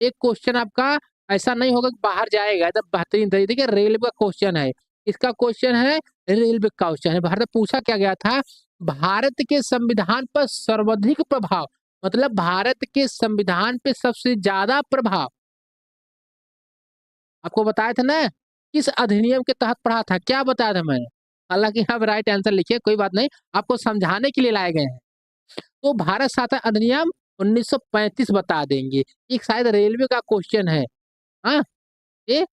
एक क्वेश्चन आपका ऐसा नहीं होगा कि बाहर जाएगा, एकदम बेहतरीन तरीके। देखिए रेलवे का क्वेश्चन है, इसका क्वेश्चन है, रेलवे का क्वेश्चन है। भारत में पूछा क्या गया था, भारत के संविधान पर सर्वाधिक प्रभाव, मतलब भारत के संविधान पे सबसे ज्यादा प्रभाव आपको बताया था ना, किस अधिनियम के तहत पढ़ा था, क्या बताया था मैंने। हालांकि आप राइट आंसर लिखिए, कोई बात नहीं, आपको समझाने के लिए लाए गए हैं। तो भारत शासन अधिनियम 1935 बता देंगे। एक शायद रेलवे का क्वेश्चन है। हाँ, ये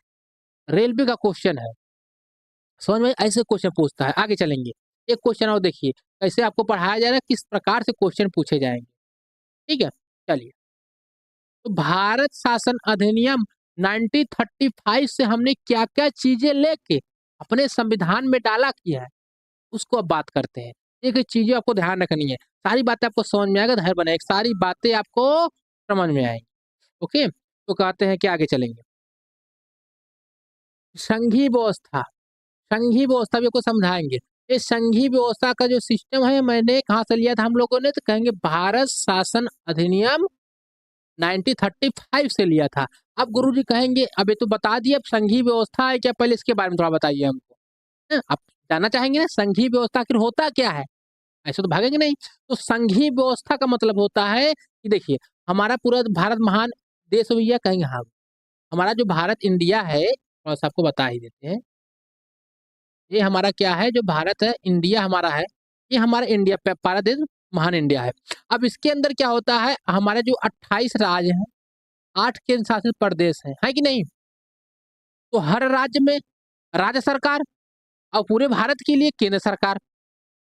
रेलवे का क्वेश्चन है, समझ में, ऐसे क्वेश्चन पूछता है। आगे चलेंगे, एक क्वेश्चन और देखिए कैसे आपको पढ़ाया जा रहा है, किस प्रकार से क्वेश्चन पूछे जाएंगे। ठीक है, चलिए। तो भारत शासन अधिनियम 1935 से हमने क्या क्या चीजें लेके अपने संविधान में डाला किया है, उसको अब बात करते हैं। एक एक चीजें आपको ध्यान रखनी है, सारी बातें आपको समझ में आएगा, धैर्य बनाए, सारी बातें आपको समझ में आएंगी। ओके, तो कहते हैं कि आगे चलेंगे। संघीय व्यवस्था, संघीय व्यवस्था भी आपको समझाएंगे। ये संघीय व्यवस्था का जो सिस्टम है, मैंने कहाँ से लिया था हम लोगों ने, तो कहेंगे भारत शासन अधिनियम 1935 से लिया था। अब गुरुजी कहेंगे अब ये तो बता दिए, अब संघीय व्यवस्था है क्या, पहले इसके बारे में थोड़ा बताइए हमको। आप जानना चाहेंगे ना संघीय व्यवस्था आखिर होता क्या है, ऐसे तो भागेंगे नहीं। तो संघीय व्यवस्था का मतलब होता है कि देखिए, हमारा पूरा भारत महान देश भैया, कहेंगे हाँ, हमारा जो भारत इंडिया है, थोड़ा सा आपको बता ही देते हैं। ये हमारा क्या है, जो भारत है इंडिया हमारा है, ये हमारा इंडिया भारत देश महान इंडिया है। अब इसके अंदर क्या होता है, हमारे जो 28 राज्य हैं, 8 केंद्र शासित प्रदेश हैं, है कि नहीं। तो हर राज्य में राज्य सरकार, और पूरे भारत के लिए केंद्र सरकार,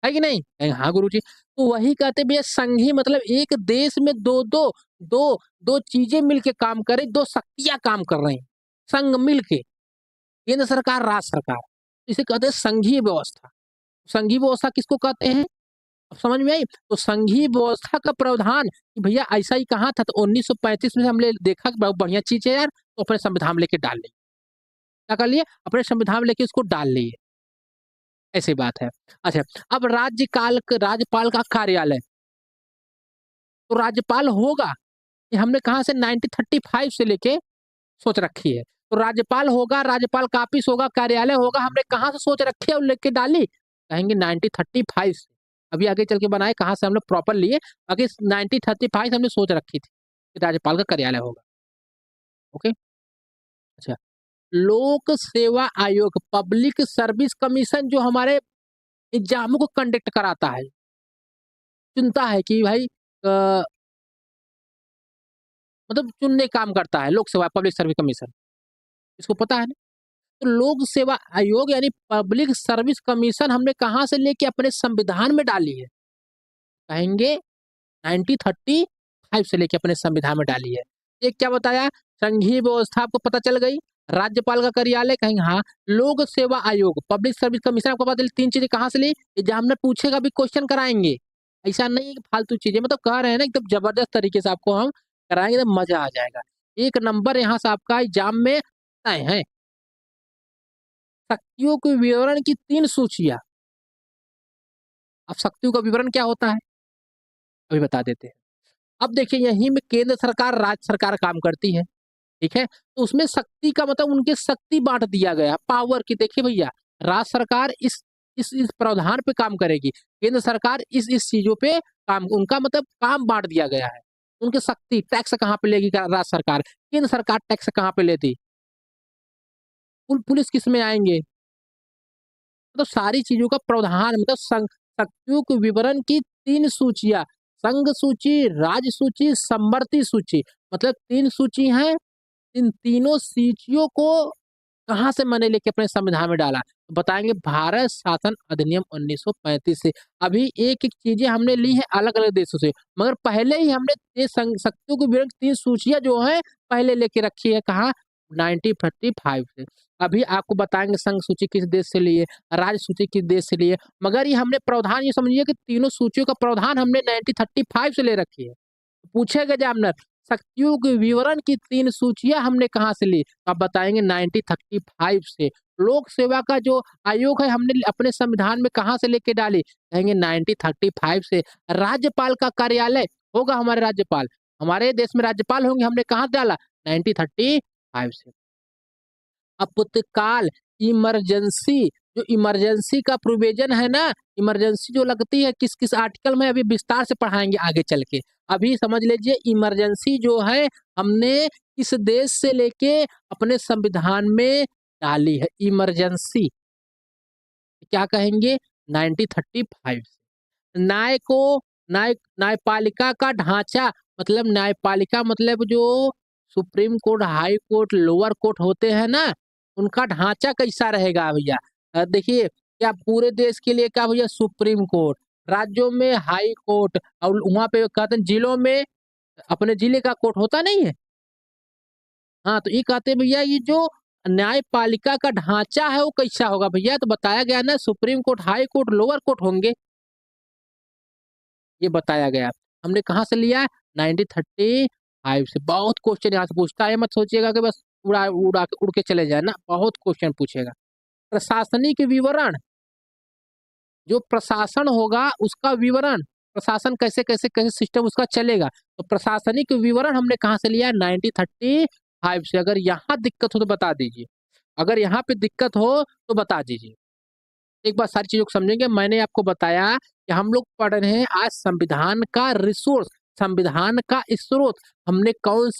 है कि नहीं। हाँ गुरुजी, तो वही कहते भैया संघी, मतलब एक देश में दो दो दो दो चीजें मिलके काम करे, दो शक्तियां काम कर रही हैं संघ मिलके, केंद्र सरकार राज्य सरकार, इसे कहते हैं संघीय व्यवस्था। संघीय व्यवस्था किसको कहते हैं, अब समझ में आई। तो संघीय व्यवस्था का प्रावधान कि भैया ऐसा ही कहा था, तो 1935 में हमने देखा कि बहुत बढ़िया चीज है यार, तो अपने संविधान में लेके डाल लिए। क्या कर लिए, अपने संविधान में लेके उसको डाल लिए, ऐसी बात है। अच्छा, अब राज्यपाल का कार्यालय, तो राज्यपाल होगा, ये हमने कहा से 1935 से लेके सोच रखी है। तो राज्यपाल होगा, राज्यपाल का ऑफिस होगा, कार्यालय होगा, हमने कहाँ से सोच रखी है और लेके डाली, कहेंगे 1935 से। अभी आगे चल के बनाए कहाँ से हमने प्रॉपर लिए, आगे 1935 हमने सोच रखी थी कि राज्यपाल का कार्यालय होगा। ओके, अच्छा, लोक सेवा आयोग, पब्लिक सर्विस कमीशन, जो हमारे एग्जामों को कंडक्ट कराता है, चुनता है कि भाई मतलब चुनने काम करता है, लोक सेवा पब्लिक सर्विस कमीशन, इसको पता है ना। तो लोक सेवा आयोग यानी पब्लिक सर्विस कमीशन हमने कहाँ से लेके अपने संविधान में डाली है, कहेंगे 1935 से लेके अपने संविधान में डाली है। एक क्या बताया, संघीय व्यवस्था आपको पता चल गई, राज्यपाल का कार्यालय, कहेंगे हाँ, लोक सेवा आयोग पब्लिक सर्विस कमीशन आपको पता चली। तीन चीजें कहाँ से ली, एग्जाम में पूछेगा भी, क्वेश्चन कराएंगे, ऐसा नहीं है कि फालतू चीजें, मतलब कह रहे हैं ना एकदम जबरदस्त तरीके से आपको हम कराएंगे, तो मजा आ जाएगा। एक नंबर यहाँ से आपका एग्जाम में तय है। शक्तियों के विवरण की 3 सूचियां, अब शक्तियों का विवरण क्या होता है अभी बता देते हैं। अब देखिए यहीं में केंद्र सरकार राज्य सरकार काम करती है, ठीक है, तो उसमें शक्ति का मतलब उनके शक्ति बांट दिया गया, पावर की। देखिए भैया, राज्य सरकार इस प्रावधान पे काम करेगी, केंद्र सरकार इस चीजों पे काम, उनका मतलब काम बांट दिया गया है। उनकी शक्ति, टैक्स कहाँ पे लेगी राज्य सरकार, केंद्र सरकार टैक्स कहाँ पे लेती, पुलिस किस में आएंगे, मतलब सारी चीजों का प्रावधान, मतलब शक्तियों के विवरण की 3 सूचियां, संघ सूची, राज्य सूची, समवर्ती सूची, मतलब 3 सूची हैं। इन तीनों सूचियों को कहाँ से मैंने लेके अपने संविधान में डाला, तो बताएंगे भारत शासन अधिनियम 1935 से। अभी एक एक चीजें हमने ली है अलग अलग देशों से, मगर पहले ही हमने ये शक्तियों के विवरण 3 सूचियां जो है पहले लेके रखी है, कहाँ, 1935 से। अभी आपको बताएंगे संघ सूची किस देश से लिए, राज्य सूची किस देश से लिए, मगर ये हमने प्रावधान, ये समझिए कि तीनों सूचियों का प्रावधान हमने 1935 से ले रखी है। पूछेगा एग्जामिनर, शक्तियों के विवरण की 3 सूचियां हमने कहाँ से ली, तो आप बताएंगे 1935 से। लोक सेवा का जो आयोग है हमने अपने संविधान में कहाँ से लेके डाली, कहेंगे 1935 से। राज्यपाल का कार्यालय होगा, हमारे राज्यपाल, हमारे देश में राज्यपाल होंगे, हमने कहाँ डाला, 1935 से। आपातकाल इमरजेंसी, जो इमरजेंसी का प्रोविजन है ना, इमरजेंसी जो लगती है किस किस आर्टिकल में, अभी विस्तार से पढ़ाएंगे आगे चल के। अभी समझ लीजिए इमरजेंसी जो है हमने इस देश से लेके अपने संविधान में डाली है इमरजेंसी। क्या कहेंगे 1935 से। न्याय को न्यायपालिका का ढांचा, मतलब न्यायपालिका मतलब जो supreme court, high court, lower court होते हैं ना, उनका ढांचा कैसा रहेगा भैया। देखिए क्या पूरे देश के लिए क्या भैया, सुप्रीम कोर्ट, राज्यों में हाई कोर्ट, और वहां पे कहते हैं जिलों में अपने जिले का कोर्ट होता नहीं है। हाँ, तो ये कहते हैं भैया ये जो न्यायपालिका का ढांचा है वो कैसा होगा भैया, तो बताया गया ना supreme court, high court, lower court होंगे, ये बताया गया। हमने कहाँ से लिया है 1935 से। बहुत क्वेश्चन यहाँ से पूछता है, मत सोचिएगा कि बस उड़ के चले जाए ना, बहुत क्वेश्चन पूछेगा। प्रशासनिक विवरण, जो प्रशासन होगा उसका विवरण, प्रशासन कैसे कैसे कैसे सिस्टम उसका चलेगा, तो प्रशासनिक विवरण हमने कहाँ से लिया 1935 से। अगर यहाँ दिक्कत हो तो बता दीजिए, अगर यहाँ पे दिक्कत हो तो बता दीजिए। एक बार सारी चीजों को समझेंगे। मैंने आपको बताया कि हम लोग पढ़ रहे हैं आज संविधान का रिसोर्स, संविधान का स्रोत। हमने कौन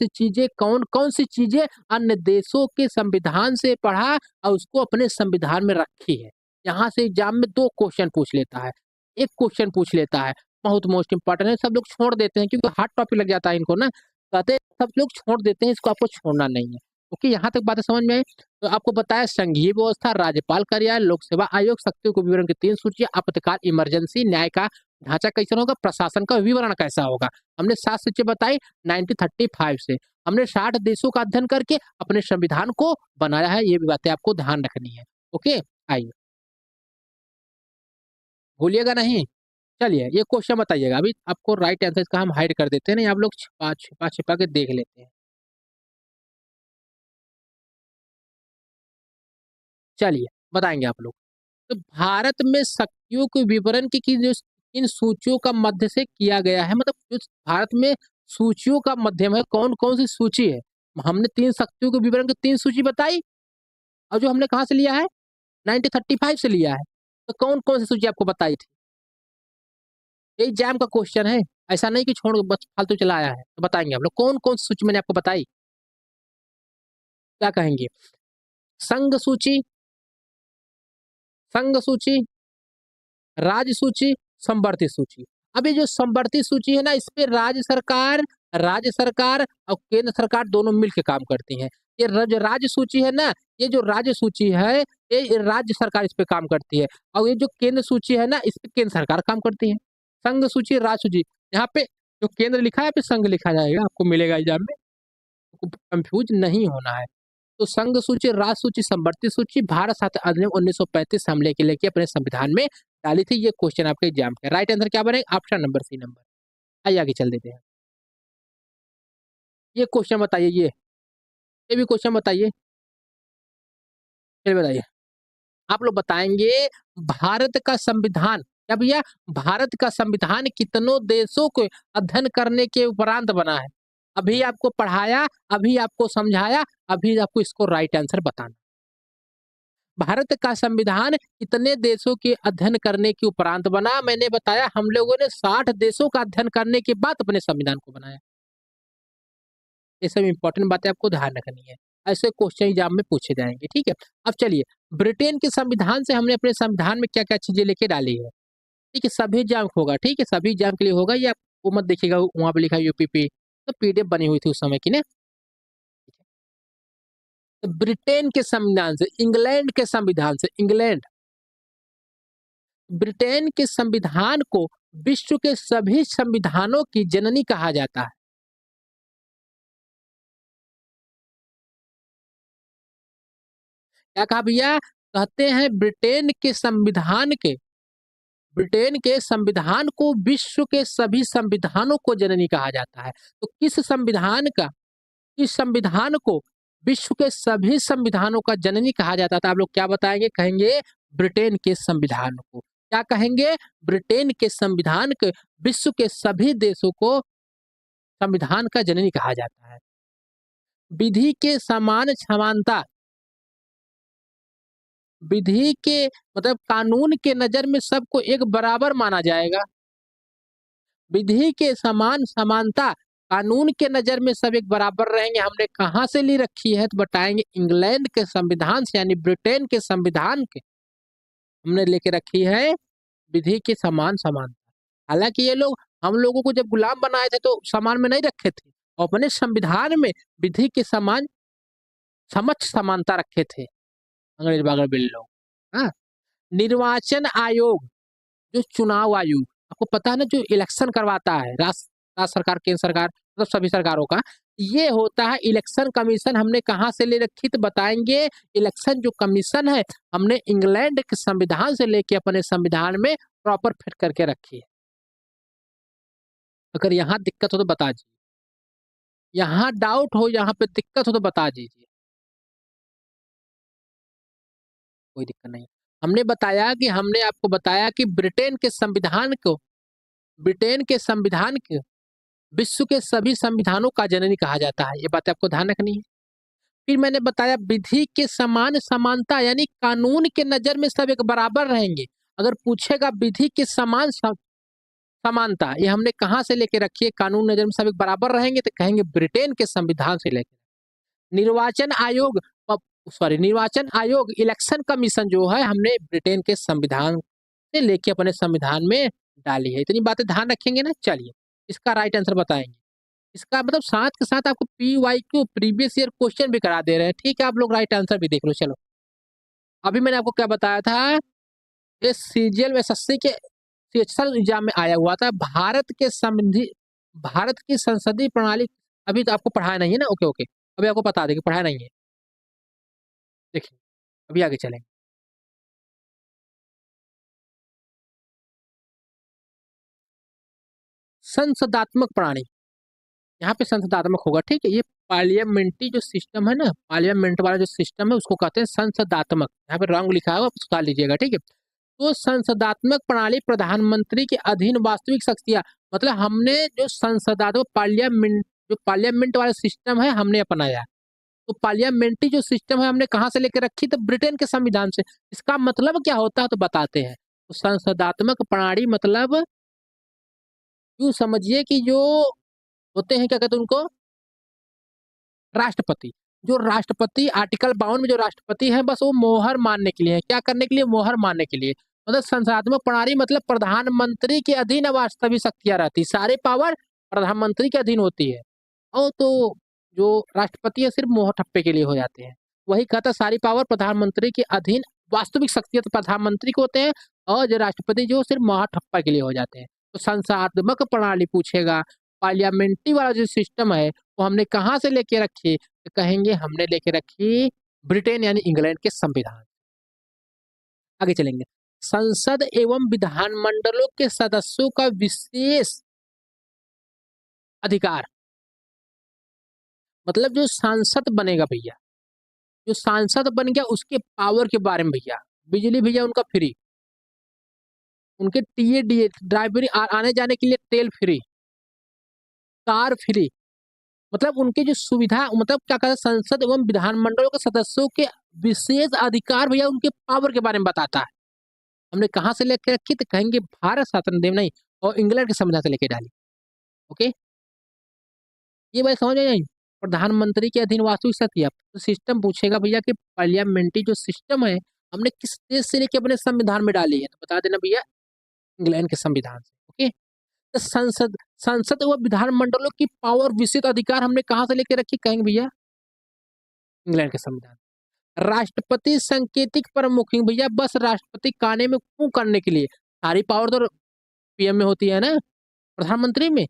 कौन सी चीजें अन्य देशों के संविधान से पढ़ा और उसको अपने संविधान में रखी है। यहाँ से एग्जाम में 2 क्वेश्चन पूछ लेता है, एक क्वेश्चन पूछ लेता है, बहुत मोस्ट इंपॉर्टेंट है। सब लोग छोड़ देते हैं क्योंकि हार्ड टॉपिक लग जाता है इनको ना, कहते हैं सब लोग छोड़ देते हैं, इसको आपको छोड़ना नहीं है। ओके, यहाँ तक बातें समझ में आई। तो आपको बताया संघीय व्यवस्था, राज्यपाल कार्यालय, लोक सेवा आयोग, शक्तियों के विवरण की 3 सूचियां, आपातकाल इमरजेंसी, न्याय का ढांचा कैसा होगा, प्रशासन का विवरण कैसा होगा। हमने 7 सूची बताई 1935 से। हमने 60 देशों का अध्ययन करके अपने संविधान को बनाया है, ये भी बातें आपको ध्यान रखनी है। ओके, आइए, भूलिएगा नहीं। चलिए ये क्वेश्चन बताइएगा, अभी आपको राइट आंसर इसका हम हाइड कर देते हैं ना, आप लोग छिपा छिपा छिपा के देख लेते हैं। चलिए बताएंगे आप लोग। तो भारत में शक्तियों के विवरण की जो इन सूचियों का मध्य से किया गया है, मतलब जो भारत में सूचियों का माध्यम है, कौन कौन सी सूची है। हमने 3 शक्तियों के विवरण की 3 सूची बताई, और जो हमने कहाँ से लिया है 1935 से लिया है। तो कौन कौन सी सूची आपको बताई थी, ये एग्जाम का क्वेश्चन है, ऐसा नहीं कि छोड़ बस फालतू चला आया है। तो बताएंगे आप लोग कौन कौन सी सूची मैंने आपको बताई। क्या कहेंगे, संघ सूची, संघ सूची, राज्य सूची, संवर्ती सूची। अब ये जो संवर्ती सूची है ना, इस पे राज्य सरकार और केंद्र सरकार दोनों मिलकर काम करती हैं। ये जो राज्य सूची है ना, ये जो राज्य सूची है, ये राज्य सरकार इस पे काम करती है, और ये जो केंद्र सूची है ना, इस पे केंद्र सरकार काम करती है। संघ सूची, राज्य सूची, यहाँ पे जो केंद्र लिखा है, पे संघ लिखा जाएगा, आपको मिलेगा एग्जाम में, कंफ्यूज नहीं होना है। तो संघ सूची, राज्य सूची, संवर्ती सूची भारत साथ अधिनियम 1935 से हमले के लेके अपने संविधान में डाली थी। ये क्वेश्चन आपके एग्जाम का राइट आंसर क्या बनेगा, ऑप्शन नंबर सी नंबर। आइए आगे चल देते हैं। ये क्वेश्चन बताइए, ये भी क्वेश्चन बताइए, चलिए बताइए। आप लोग बताएंगे भारत का संविधान, क्या भैया, भारत का संविधान कितनों देशों को अध्ययन करने के उपरांत बना है। अभी आपको पढ़ाया, अभी आपको समझाया, अभी आपको इसको राइट आंसर बताना। भारत का संविधान कितने देशों के अध्ययन करने के उपरांत बना, मैंने बताया हम लोगों ने 60 देशों का अध्ययन करने के बाद अपने संविधान को बनाया। ये सब इंपॉर्टेंट बातें आपको ध्यान रखनी है, ऐसे क्वेश्चन एग्जाम में पूछे जाएंगे, ठीक है। अब चलिए, ब्रिटेन के संविधान से हमने अपने संविधान में क्या क्या चीजें लेके डाली है, ठीक है, सभी एग्जाम होगा, ठीक है, सभी एग्जाम के लिए होगा। ये आपको मत देखिएगा वहां पे लिखा है यूपीपी, तो पीडीएफ बनी हुई थी उस समय की ना। तो ब्रिटेन के संविधान से, इंग्लैंड के संविधान से, इंग्लैंड, ब्रिटेन के संविधान को विश्व के सभी संविधानों की जननी कहा जाता है। क्या कहा भैया, कहते हैं ब्रिटेन के संविधान को विश्व के सभी संविधानों को जननी कहा जाता है। तो किस संविधान को विश्व के सभी संविधानों का जननी कहा जाता था, आप लोग क्या बताएंगे, कहेंगे ब्रिटेन के संविधान को। क्या कहेंगे, ब्रिटेन के संविधान के विश्व के सभी देशों को संविधान का जननी कहा जाता है। विधि के समान समानता, विधि के मतलब कानून के नज़र में सबको एक बराबर माना जाएगा। विधि के समान समानता, कानून के नज़र में सब एक बराबर रहेंगे, हमने कहाँ से ली रखी है? तो बताएँगे इंग्लैंड के संविधान से, यानी ब्रिटेन के संविधान के हमने लेके रखी है विधि के समान समानता। हालाँकि ये लोग हम लोगों को जब गुलाम बनाए थे तो समान में नहीं रखे थे, और अपने संविधान में विधि के समान समक्ष समानता रखे थे अंग्रेज बागड़बेल लोग। हाँ, निर्वाचन आयोग, जो चुनाव आयोग, आपको पता है ना, जो इलेक्शन करवाता है राज्य सरकार, केंद्र सरकार, मतलब सभी सरकारों का, ये होता है इलेक्शन कमीशन। हमने कहाँ से ले रखी? तो बताएंगे इलेक्शन जो कमीशन है हमने इंग्लैंड के संविधान से लेके अपने संविधान में प्रॉपर फिट करके रखी है। अगर यहाँ दिक्कत हो तो बता दीजिए, यहाँ डाउट हो, यहाँ पे दिक्कत हो तो बता दीजिए, कोई दिक्कत नहीं। हमने बताया कि हमने आपको बताया कि ब्रिटेन के संविधान को विश्व के सभी संविधानों का जननी कहा जाता है। ये बात आपको ध्यान रखनी है। फिर मैंने बताया विधि के समान समानता, यानी कानून के नजर में सब एक बराबर रहेंगे। अगर पूछेगा विधि के समान समानता, ये हमने कहाँ से लेके रखी है? कानून नजर में सब एक बराबर रहेंगे, तो कहेंगे ब्रिटेन के संविधान से लेके। निर्वाचन आयोग, निर्वाचन आयोग, इलेक्शन कमीशन जो है हमने ब्रिटेन के संविधान से लेके अपने संविधान में डाली है। इतनी बातें ध्यान रखेंगे ना। चलिए इसका राइट आंसर बताएंगे। इसका मतलब साथ के साथ आपको PYQ प्रीवियस ईयर क्वेश्चन भी करा दे रहे हैं। ठीक है, आप लोग राइट आंसर भी देख लो। चलो, अभी मैंने आपको क्या बताया था, ये CGL में SSC के सेक्शनल एग्जाम में आया हुआ था। भारत की संसदीय प्रणाली, अभी तो आपको पढ़ाया नहीं है ना। ओके ओके, अभी आपको बता दें कि पढ़ाया नहीं है। देखिए अभी आगे चलेंगे। संसदात्मक प्रणाली, यहाँ पे संसदात्मक होगा। ठीक है, ये पार्लियामेंट्री जो सिस्टम है ना, पार्लियामेंट वाला जो सिस्टम है उसको कहते हैं संसदात्मक। यहाँ पे रॉन्ग लिखा है, आप सुधार लीजिएगा। ठीक है, तो संसदात्मक प्रणाली प्रधानमंत्री के अधीन वास्तविक शक्तियां, मतलब हमने जो संसदात्मक पार्लियामेंट वाला सिस्टम है हमने अपनाया। तो पार्लियामेंट्री जो सिस्टम है हमने कहाँ से लेकर रखी? तो ब्रिटेन के संविधान से। इसका मतलब क्या होता है तो बताते हैं। तो संसदात्मक प्रणाली मतलब यूं समझिए कि जो होते हैं, क्या कहते हैं उनको, राष्ट्रपति। जो राष्ट्रपति आर्टिकल 52 में जो राष्ट्रपति है, बस वो मोहर मानने के लिए है। क्या करने के लिए? मोहर मानने के लिए। मतलब संसदात्मक प्रणाली मतलब प्रधानमंत्री के अधीन वास्तविक शक्तियां रहती, सारे पावर प्रधानमंत्री के अधीन होती है। और तो जो राष्ट्रपति है सिर्फ मोहर ठप्पे के लिए हो जाते हैं। वही कहता, सारी पावर प्रधानमंत्री के अधीन, वास्तविक शक्तियां तो प्रधानमंत्री को होते हैं, और जो राष्ट्रपति जो सिर्फ मोहर ठप्पा के लिए हो जाते हैं। तो संसदात्मक प्रणाली पूछेगा, पार्लियामेंट्री वाला जो सिस्टम है वो हमने कहाँ से लेके रखी? तो कहेंगे हमने लेके रखी ब्रिटेन यानी इंग्लैंड के संविधान। आगे चलेंगे। संसद एवं विधानमंडलों के सदस्यों का विशेष अधिकार, मतलब जो सांसद बनेगा भैया, जो सांसद बन गया उसके पावर के बारे में भैया, बिजली भैया उनका फ्री, उनके TA ड्राइवर आने जाने के लिए तेल फ्री, कार फ्री, मतलब उनकी जो सुविधा, मतलब क्या कहते हैं, संसद एवं विधानमंडलों के सदस्यों के विशेष अधिकार भैया उनके पावर के बारे में बताता है। हमने कहाँ से लेकर रखी? तो कहेंगे भारत शासन अधिनियम नहीं, और इंग्लैंड के संविधान से लेके डाली। ओके, ये बात समझ में नहीं? प्रधानमंत्री के अधीन वास्तविक शक्ति, तो सिस्टम पूछेगा भैया कि पार्लियामेंट्री जो सिस्टम है हमने किस देश से लेके अपने संविधान में डाली है? तो बता देना भैया इंग्लैंड के संविधान से। ओके, तो संसद संसद व विधानमंडलों की पावर, विशेष अधिकार हमने कहाँ से लेके रखी? कहेंगे भैया इंग्लैंड के संविधान। राष्ट्रपति संकेतिक प्रमुख भैया, बस राष्ट्रपति काने में फूंक करने के लिए, सारी पावर तो PM में होती है ना, प्रधानमंत्री में।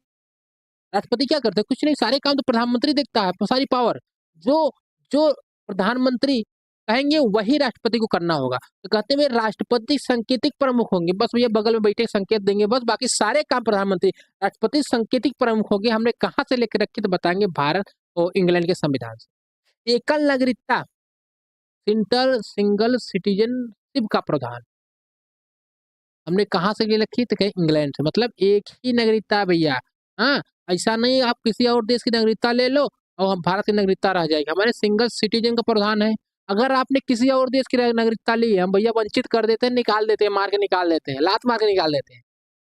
राष्ट्रपति क्या करते हैं? कुछ नहीं, सारे काम तो प्रधानमंत्री देखता है, सारी पावर जो जो प्रधानमंत्री कहेंगे वही राष्ट्रपति को करना होगा। तो कहते हैं राष्ट्रपति संकेतिक प्रमुख होंगे, बस भैया बगल में बैठे संकेत देंगे, बस बाकी सारे काम प्रधानमंत्री। राष्ट्रपति संकेतिक प्रमुख होंगे, हमने कहाँ से लेकर रखी? तो बताएंगे भारत और इंग्लैंड के संविधान से। एकल नागरिकता, सिंगल सिटीजनशिप का प्रावधान हमने कहाँ से ले रखी? तो कहीं इंग्लैंड से। मतलब एक ही नागरिकता भैया। हाँ, ऐसा नहीं आप किसी और देश की नागरिकता ले लो और हम भारत की नागरिकता रह जाएगी। हमारे सिंगल सिटीजन का प्रावधान है। अगर आपने किसी और देश की नागरिकता ली है, हम भैया वंचित कर देते हैं, निकाल देते हैं, मार के निकाल देते हैं, लात मार के निकाल देते हैं।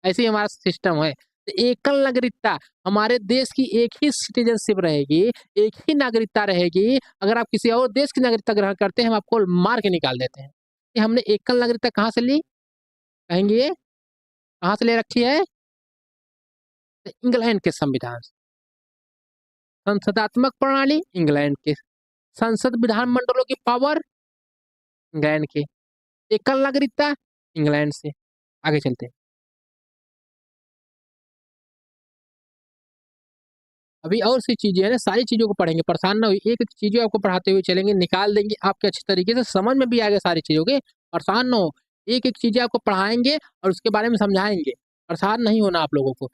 ऐसे ही हमारा सिस्टम है। तो एकल नागरिकता, हमारे देश की एक ही सिटीजनशिप रहेगी, एक ही नागरिकता रहेगी। अगर आप किसी और देश की नागरिकता ग्रहण करते हैं, हम आपको मार के निकाल देते हैं। कि हमने एकल नागरिकता कहाँ से ली? कहेंगे कहाँ से ले रखी है? तो इंग्लैंड के संविधान से। संसदात्मक प्रणाली इंग्लैंड के, संसद विधानमंडलों की पावर इंग्लैंड के, एकल नागरिकता इंग्लैंड से। आगे चलते हैं। अभी और सी चीजें हैं ना, सारी चीजों को पढ़ेंगे, परेशान ना हुई, एक एक चीजें आपको पढ़ाते हुए चलेंगे, निकाल देंगे आपके अच्छे तरीके से, समझ में भी आएगा सारी चीजों के। परेशान ना हो, एक एक चीजें आपको पढ़ाएंगे और उसके बारे में समझाएंगे। परेशान नहीं होना आप लोगों को।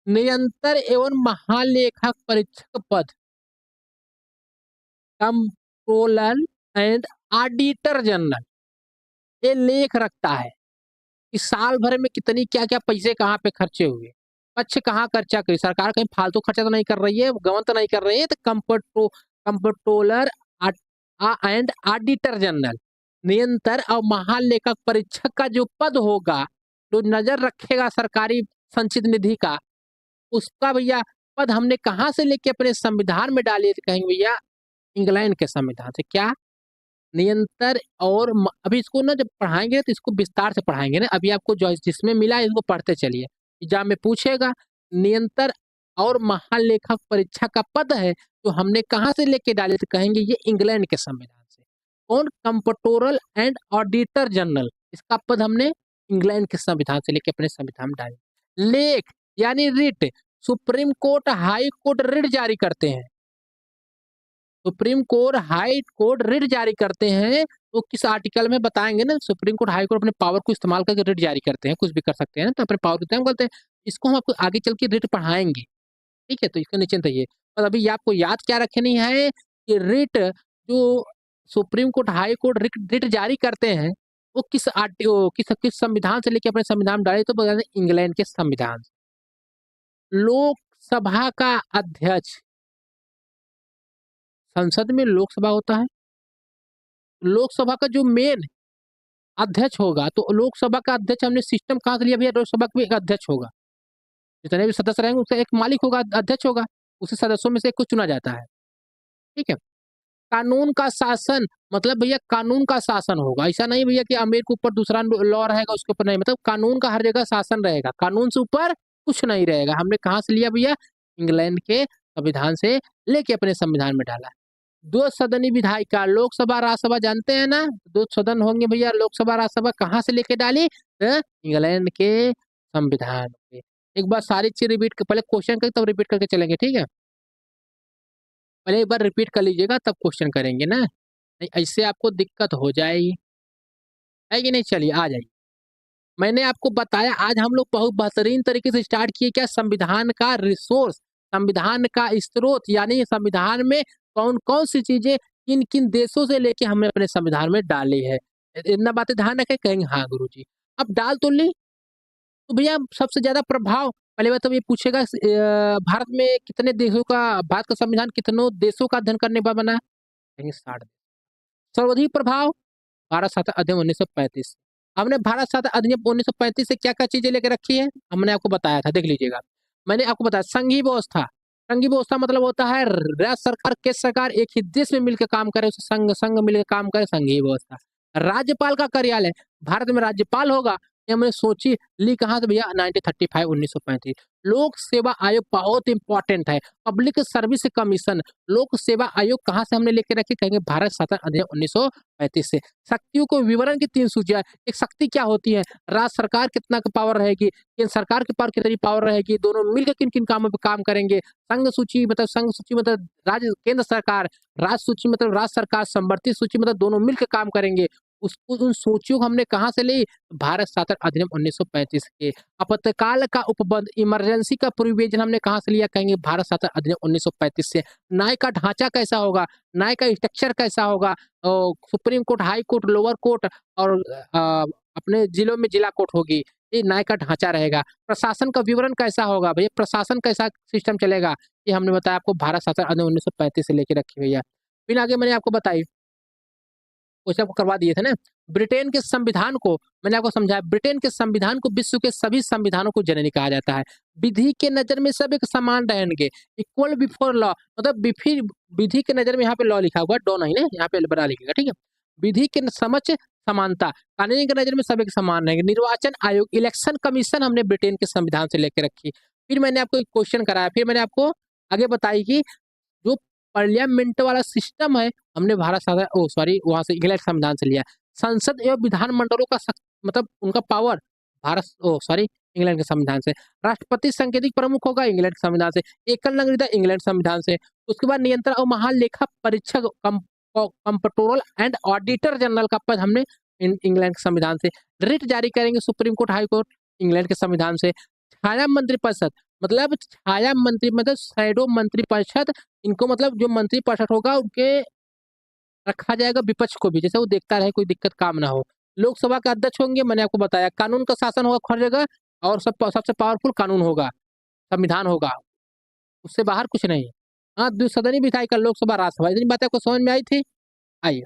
निरंतर एवं महालेखक परीक्षक पद, कंट्रोलर एंड ऑडिटर जनरल, ये लेख रखता है कि साल भर में कितनी क्या क्या पैसे कहाँ पे खर्चे हुए, पक्ष कहाँ खर्चा करी, सरकार कहीं फालतू खर्चा तो नहीं कर रही है, गवर्नमेंट तो नहीं कर रही है। तो कंट्रोलर एंड ऑडिटर जनरल, नियंत्रण और महालेखक परीक्षक का जो पद होगा, जो नजर रखेगा सरकारी संचित निधि का, उसका भैया पद हमने कहाँ से लेके अपने संविधान में डाली? तो कहेंगे भैया इंग्लैंड के संविधान से। क्या? नियंत्रण और अभी इसको ना जब पढ़ाएंगे तो इसको विस्तार से पढ़ाएंगे ना। अभी आपको जो जिसमें मिला है इसको पढ़ते चलिए। एग्जाम में पूछेगा नियंत्रण और महालेखक परीक्षा का पद है जो हमने कहाँ से लेके डाले, तो कहेंगे ये इंग्लैंड के संविधान से। कौन? कंट्रोलर एंड ऑडिटर जनरल, इसका पद हमने इंग्लैंड के संविधान से लेके अपने संविधान में डाले। लेख यानी writ, supreme court high court writ जारी करते हैं। Supreme court high court writ जारी करते हैं, तो किस आर्टिकल में बताएंगे ना। सुप्रीम कोर्ट हाई कोर्ट अपने पावर को इस्तेमाल करके रिट जारी करते हैं, कुछ भी कर सकते हैं, तो अपने पावर को इस्तेमाल करते हैं। इसको हम आपको आगे चल के रिट पढ़ाएंगे, ठीक है? तो इसका निश्चिंत रहिए। और अभी आपको याद क्या रखनी है कि रिट जो supreme court high court writ जारी करते हैं, वो किस संविधान से लेके अपने संविधान में डाले, तो बता दें इंग्लैंड के संविधान से। लोकसभा का अध्यक्ष, संसद में लोकसभा होता है, लोकसभा का जो मेन अध्यक्ष होगा, तो लोकसभा का अध्यक्ष हमने सिस्टम कहाँ से लिया भैया? लोकसभा का भी एक अध्यक्ष होगा, जितने भी सदस्य रहेंगे उसका एक मालिक होगा, अध्यक्ष होगा, उसी सदस्यों में से एक को चुना जाता है, ठीक है? कानून का शासन, मतलब भैया कानून का शासन होगा। ऐसा नहीं भैया कि अमीर के ऊपर दूसरा लॉ रहेगा उसके ऊपर नहीं, मतलब कानून का हर जगह शासन रहेगा, कानून से ऊपर कुछ नहीं रहेगा। हमने कहाँ से लिया भैया? इंग्लैंड के संविधान से लेके अपने संविधान में डाला। दो सदनी विधायिका, लोकसभा राज्यसभा जानते हैं ना, दो सदन होंगे भैया, लोकसभा राज्यसभा, कहाँ से लेके डाली? इंग्लैंड के संविधान से। एक बार सारी चीज रिपीट, पहले क्वेश्चन करके तब रिपीट करके चलेंगे, ठीक है? पहले एक बार रिपीट कर लीजिएगा तब क्वेश्चन करेंगे ना, नहीं ऐसे आपको दिक्कत हो जाएगी, है कि नहीं? चलिए आ जाइए। मैंने आपको बताया आज हम लोग बहुत बेहतरीन तरीके से स्टार्ट किए क्या? संविधान का रिसोर्स, संविधान का स्रोत, यानी संविधान में कौन कौन सी चीजें किन किन देशों से लेके हमने अपने संविधान में डाली है। इतना बातें ध्यान रखें, कहेंगे हाँ गुरुजी। अब डाल तो ली, तो भैया सबसे ज्यादा प्रभाव, पहले बात तो ये पूछेगा भारत में कितने देशों का, भारत का संविधान कितनों देशों का अध्ययन करने पर बना? कहेंगे 60। सर्वाधिक प्रभाव भारत शासन अधिनियम 1935। हमने भारत शासन अधिनियम 1935 से क्या क्या चीजें लेकर रखी है, हमने आपको बताया था, देख लीजिएगा। मैंने आपको बताया संघीय व्यवस्था, संघीय व्यवस्था मतलब होता है राज्य सरकार, केंद्र सरकार एक ही देश में मिलकर काम करे, उसे संघ संघ मिलकर काम करे, संघीय व्यवस्था। राज्यपाल का कार्यालय, भारत में राज्यपाल होगा, ये हमने सोची ली कहाँ से भैया? 1935 1935। लोक सेवा आयोग बहुत इंपॉर्टेंट है, पब्लिक सर्विस कमीशन, लोक सेवा आयोग कहाँ से हमने लेके रखे? कहेंगे भारत शासन अधिनियम 1935 से। शक्तियों को विवरण की 3 सूचियां, एक शक्ति क्या होती है, राज्य सरकार कितना का पावर रहेगी, केंद्र सरकार के पावर कितनी पावर रहेगी, दोनों मिलकर किन किन कामों पर काम करेंगे। संघ सूची मतलब राज्य केंद्र सरकार, राज्य सूची मतलब राज्य सरकार, समवर्ती सूची मतलब दोनों मिलकर काम करेंगे। उसको उन सूचियों को हमने कहाँ से ली? भारत शासन अधिनियम 1935 के। आपातकाल का उपबंध, इमरजेंसी का प्रोविजन हमने कहाँ से लिया? कहेंगे भारत शासन अधिनियम 1935 से। न्याय का ढांचा कैसा होगा, न्याय का स्ट्रक्चर कैसा होगा, supreme court, high court, lower court और अपने जिलों में जिला कोर्ट होगी, ये न्याय का ढांचा रहेगा। प्रशासन का विवरण कैसा होगा भैया, प्रशासन कैसा सिस्टम चलेगा, ये हमने बताया आपको भारत शासन अधिनियम 1935 से लेके रखी हुई है। फिर आगे मैंने आपको बताई, क्वेश्चन आपको करवा दिए थे ना, ब्रिटेन के संविधान को मैंने आपको समझाया, ब्रिटेन के संविधान को विश्व के सभी संविधानों को जननी कहा जाता है। विधि के नजर में सब एक समान रहेंगे, इक्वल बिफोर लॉ, मतलब विधि के नजर में यहाँ पे लॉ लिखा हुआ, डॉ नहीं ना, यहाँ पे बड़ा लिखेगा, ठीक है। विधि के समक्ष समानता, कानून की नजर में सब एक समान रहेंगे। निर्वाचन आयोग, इलेक्शन कमीशन हमने ब्रिटेन के संविधान से लेकर रखी। फिर मैंने आपको एक क्वेश्चन कराया, फिर मैंने आपको आगे बताई कि जो पार्लियामेंट वाला सिस्टम है हमने भारत शासन वहां से इंग्लैंड संविधान से लिया। संसद एवं विधानमंडलों का मतलब उनका पावर इंग्लैंड के संविधान से। राष्ट्रपति सांकेतिक प्रमुख होगा इंग्लैंड के संविधान से। एकल नागरिकता इंग्लैंड संविधान से। उसके बाद नियंत्रण और महालेखा परीक्षक कंप्ट्रोलर एंड ऑडिटर जनरल का पद हमने इंग्लैंड के संविधान से। रिट जारी करेंगे supreme court, high court, England के संविधान से। छाया मंत्री परिषद, मतलब छाया मंत्री मतलब शैडो मंत्री परिषद, इनको मतलब जो मंत्री परिषद होगा उनके रखा जाएगा विपक्ष को भी, जैसे वो देखता रहे, कोई दिक्कत काम ना हो। लोकसभा के अध्यक्ष होंगे, मैंने आपको बताया। कानून का शासन होगा हर जगह, और सबसे पावरफुल कानून होगा, संविधान होगा, उससे बाहर कुछ नहीं है। हाँ, द्विसदनी विधायिका, लोकसभा राज्यसभा, इतनी बातें आपको समझ में आई थी। आइए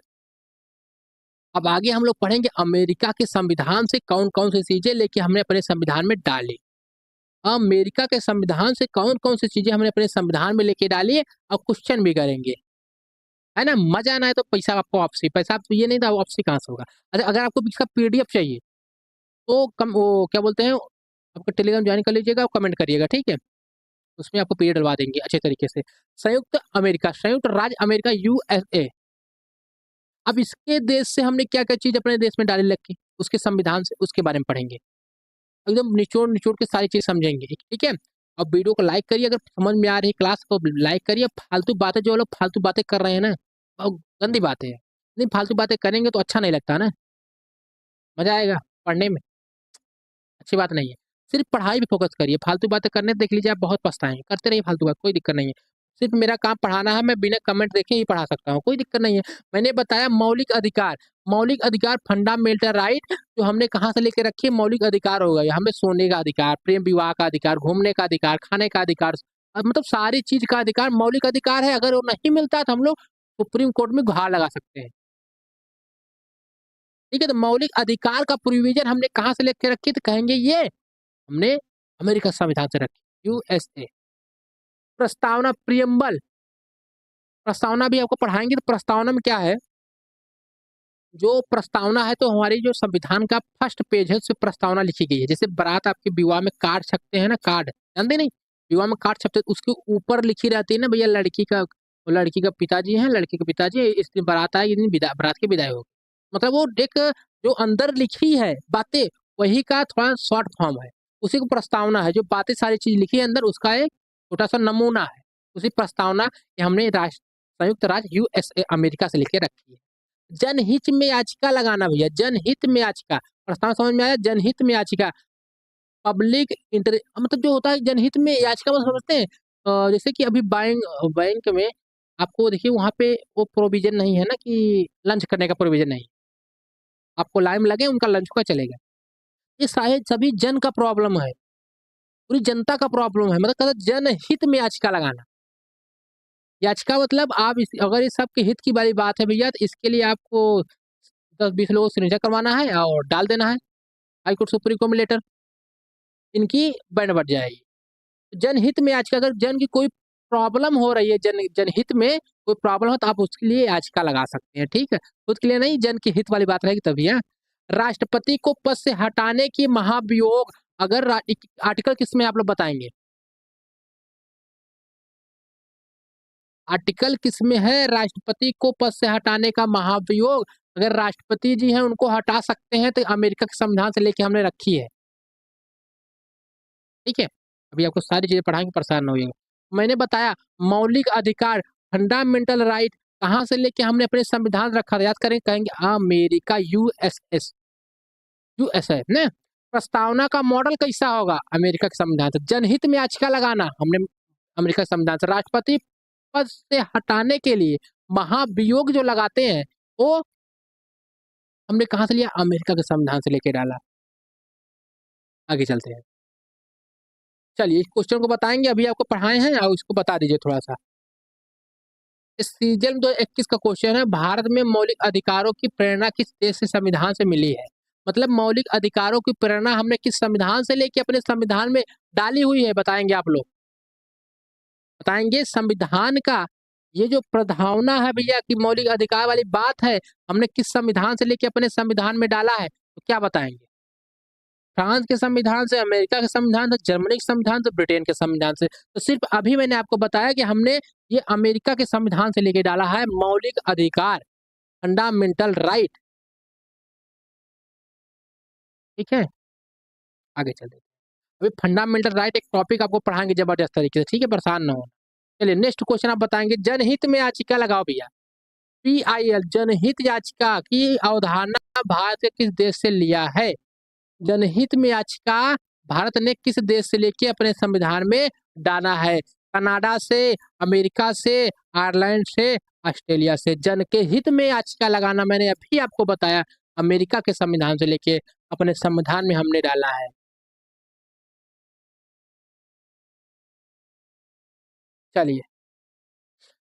अब आगे हम लोग पढ़ेंगे अमेरिका के संविधान से कौन कौन सी चीजें लेके हमने अपने संविधान में डाली। अमेरिका के संविधान से कौन कौन सी चीजें हमने अपने संविधान में लेके डाली है, और क्वेश्चन भी करेंगे, है ना। मजा आना है तो पैसा आपको वापसी, पैसा आप ये नहीं था वापसी कहाँ से होगा। अच्छा, अगर आपको इसका पीडीएफ चाहिए तो कम वो क्या बोलते हैं, आपको टेलीग्राम ज्वाइन कर लीजिएगा और कमेंट करिएगा, ठीक है। उसमें आपको पीडीएफ डलवा देंगे अच्छे तरीके से। संयुक्त राज्य अमेरिका, यूएसए। अब इसके देश से हमने क्या क्या चीज अपने देश में डाली रखी, उसके संविधान से, उसके बारे में पढ़ेंगे। एकदम निचोड़ निचोड़ के सारी चीज समझेंगे, ठीक है। अब वीडियो को लाइक करिए, अगर समझ में आ रही क्लास को लाइक करिए। फालतू बातें, जो लोग फालतू बातें कर रहे हैं ना, बहुत गंदी बातें है। नहीं, फालतू बातें करेंगे तो अच्छा नहीं लगता ना, मजा आएगा पढ़ने में, अच्छी बात नहीं है। सिर्फ पढ़ाई पे फोकस करिए, फालतू बातें करने देख लीजिए आप बहुत पछताएंगे। करते रहिए फालतू बात, कोई दिक्कत नहीं है। सिर्फ मेरा काम पढ़ाना है, मैं बिना कमेंट देखे ही पढ़ा सकता हूँ, कोई दिक्कत नहीं है। मैंने बताया मौलिक अधिकार, मौलिक अधिकार फंडामेंटल राइट, जो हमने कहाँ से लेके रखी है, मौलिक अधिकार हो गया हमें सोने का अधिकार, प्रेम विवाह का अधिकार, घूमने का अधिकार, खाने का अधिकार, मतलब सारी चीज का अधिकार मौलिक अधिकार है। अगर वो नहीं मिलता तो हम लोग सुप्रीम कोर्ट में गुहार लगा सकते हैं, ठीक है। तो मौलिक अधिकार का प्रोविजन हमने कहाँ से लेके रखी, तो कहेंगे ये हमने अमेरिका संविधान से रखी, यूएसए। प्रस्तावना, प्रियम्बल, प्रस्तावना भी आपको पढ़ाएंगे। तो प्रस्तावना में क्या है, जो प्रस्तावना है तो हमारी जो संविधान का फर्स्ट पेज है उसमें प्रस्तावना लिखी गई है। जैसे बारात आपके विवाह में कार्ड छपते हैं ना, कार्ड जानते नहीं, विवाह में कार्ड छपते, उसके ऊपर लिखी रहती है ना भैया, लड़की का पिताजी है, लड़के के पिताजी, इस दिन बारात आए, इस दिन बारात की विदाई होगी। मतलब वो एक जो अंदर लिखी है बातें, वही का थोड़ा शॉर्ट फॉर्म है, उसी को प्रस्तावना है। जो बातें सारी चीज लिखी है अंदर, उसका एक छोटा सा नमूना है, उसी प्रस्तावना ये हमने संयुक्त राज्य यूएसए अमेरिका से लिखे रखी है। जनहित में याचिका लगाना भैया, जनहित में याचिका, प्रस्ताव समझ में आया। जनहित में याचिका, पब्लिक इंटर, मतलब जो होता है जनहित में याचिका, मतलब समझते हैं। जैसे कि अभी बैंक में आपको देखिए वहां पे वो प्रोविजन नहीं है ना कि लंच करने का प्रोविजन नहीं, आपको लाइन में लगे उनका लंच का चलेगा। ये शायद सभी जन का प्रॉब्लम है, पूरी जनता का प्रॉब्लम है, मतलब कहता जनहित में याचिका लगाना। याचिका मतलब आप अगर इस सबके हित की वाली बात है भैया, तो इसके लिए आपको 10-20 लोगों से सिग्नेचर करवाना है और डाल देना है हाईकोर्ट सुप्रीम कोर्ट में लेटर, इनकी बैंड बढ़ जाएगी। जनहित में याचिका, अगर जन की कोई प्रॉब्लम हो रही है, जनहित में कोई प्रॉब्लम हो तो आप उसके लिए याचिका लगा सकते हैं, ठीक है। खुद के लिए नहीं, जन के हित वाली बात रहेगी तभी है। राष्ट्रपति को पद से हटाने की महाभियोग, अगर आर्टिकल किस में आप लोग बताएंगे, आर्टिकल किस में है राष्ट्रपति को पद से हटाने का महाभियोग। अगर राष्ट्रपति जी हैं उनको हटा सकते हैं, तो अमेरिका के संविधान से लेके हमने रखी है, ठीक है। अभी आपको सारी चीजें पढ़ाएंगे, परेशान न होइएगा। मैंने बताया मौलिक अधिकार, फंडामेंटल राइट, कहाँ से लेके हमने अपने संविधान रखा था, याद करें, कहेंगे अमेरिका, यूएसए ने। प्रस्तावना का मॉडल कैसा होगा, अमेरिका के संविधान से। जनहित में याचिका लगाना, हमने अमेरिका के संविधान से। राष्ट्रपति पद से हटाने के लिए महाभियोग जो लगाते हैं, वो हमने कहाँ से लिया, अमेरिका के संविधान से लेके डाला। आगे चलते हैं। चलिए, इस क्वेश्चन को बताएँगे, अभी आपको पढ़ाए हैं और इसको बता दीजिए थोड़ा-सा। इस सीजन 2021 का क्वेश्चन है, भारत में मौलिक अधिकारों की प्रेरणा किस देश से संविधान से मिली है? मतलब मौलिक अधिकारों की प्रेरणा हमने किस संविधान से लेके अपने संविधान में डाली हुई है, बताएँगे आप लोग? बताएँगे संविधान का ये जो प्रधावना है भैया कि मौलिक अधिकार वाली बात है, हमने किस संविधान से लेके अपने संविधान में डाला है, तो क्या बताएँगे? फ्रांस के संविधान से, अमेरिका के संविधान से, जर्मनी के संविधान से, ब्रिटेन के संविधान से। तो सिर्फ़ अभी मैंने आपको बताया कि हमने ये अमेरिका के संविधान से लेके डाला है मौलिक अधिकार, फंडामेंटल राइट, ठीक है? आगे चलते हैं। अभी फंडामेंटल राइट एक टॉपिक आपको पढ़ाएँगे ज़बरदस्त तरीके से, ठीक है? परेशान ना होना। चलिए नेक्स्ट क्वेश्चन आप बताएँगे, जनहित में याचिका लगाओ भैया। पीआईएल जनहित याचिका की अवधारणा भारत के किस देश से लिया है? जनहित में याचिका भारत ने किस देश से लेके अपने संविधान में डाला है? कनाडा से, अमेरिका से, आयरलैंड से, ऑस्ट्रेलिया से। जन के हित में याचिका लगाना मैंने अभी आपको बताया, अमेरिका के संविधान से लेके अपने संविधान में हमने डाला है। चलिए,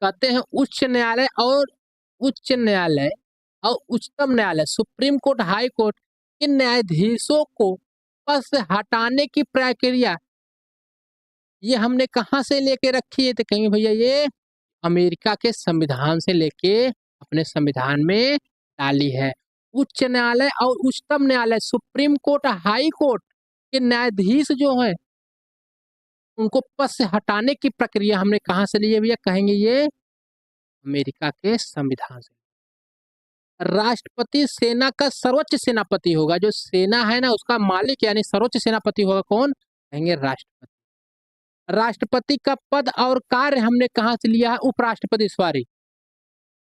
कहते हैं उच्च न्यायालय और उच्चतम न्यायालय, सुप्रीम कोर्ट, हाई कोर्ट के न्यायाधीशों को पद से हटाने की प्रक्रिया ये हमने कहाँ से लेके रखी है? तो कहेंगे भैया ये अमेरिका के संविधान से लेके अपने संविधान में डाली है। उच्च न्यायालय और उच्चतम न्यायालय, सुप्रीम कोर्ट, हाई कोर्ट के न्यायाधीश जो हैं, उनको पद से हटाने की प्रक्रिया हमने कहाँ से ली है भैया? कहेंगे ये अमेरिका के संविधान से। राष्ट्रपति सेना का सर्वोच्च सेनापति होगा, जो सेना है ना उसका मालिक यानी सर्वोच्च सेनापति होगा कौन? कहेंगे राष्ट्रपति। राष्ट्रपति का पद और कार्य हमने कहाँ से लिया है? उपराष्ट्रपति, सॉरी,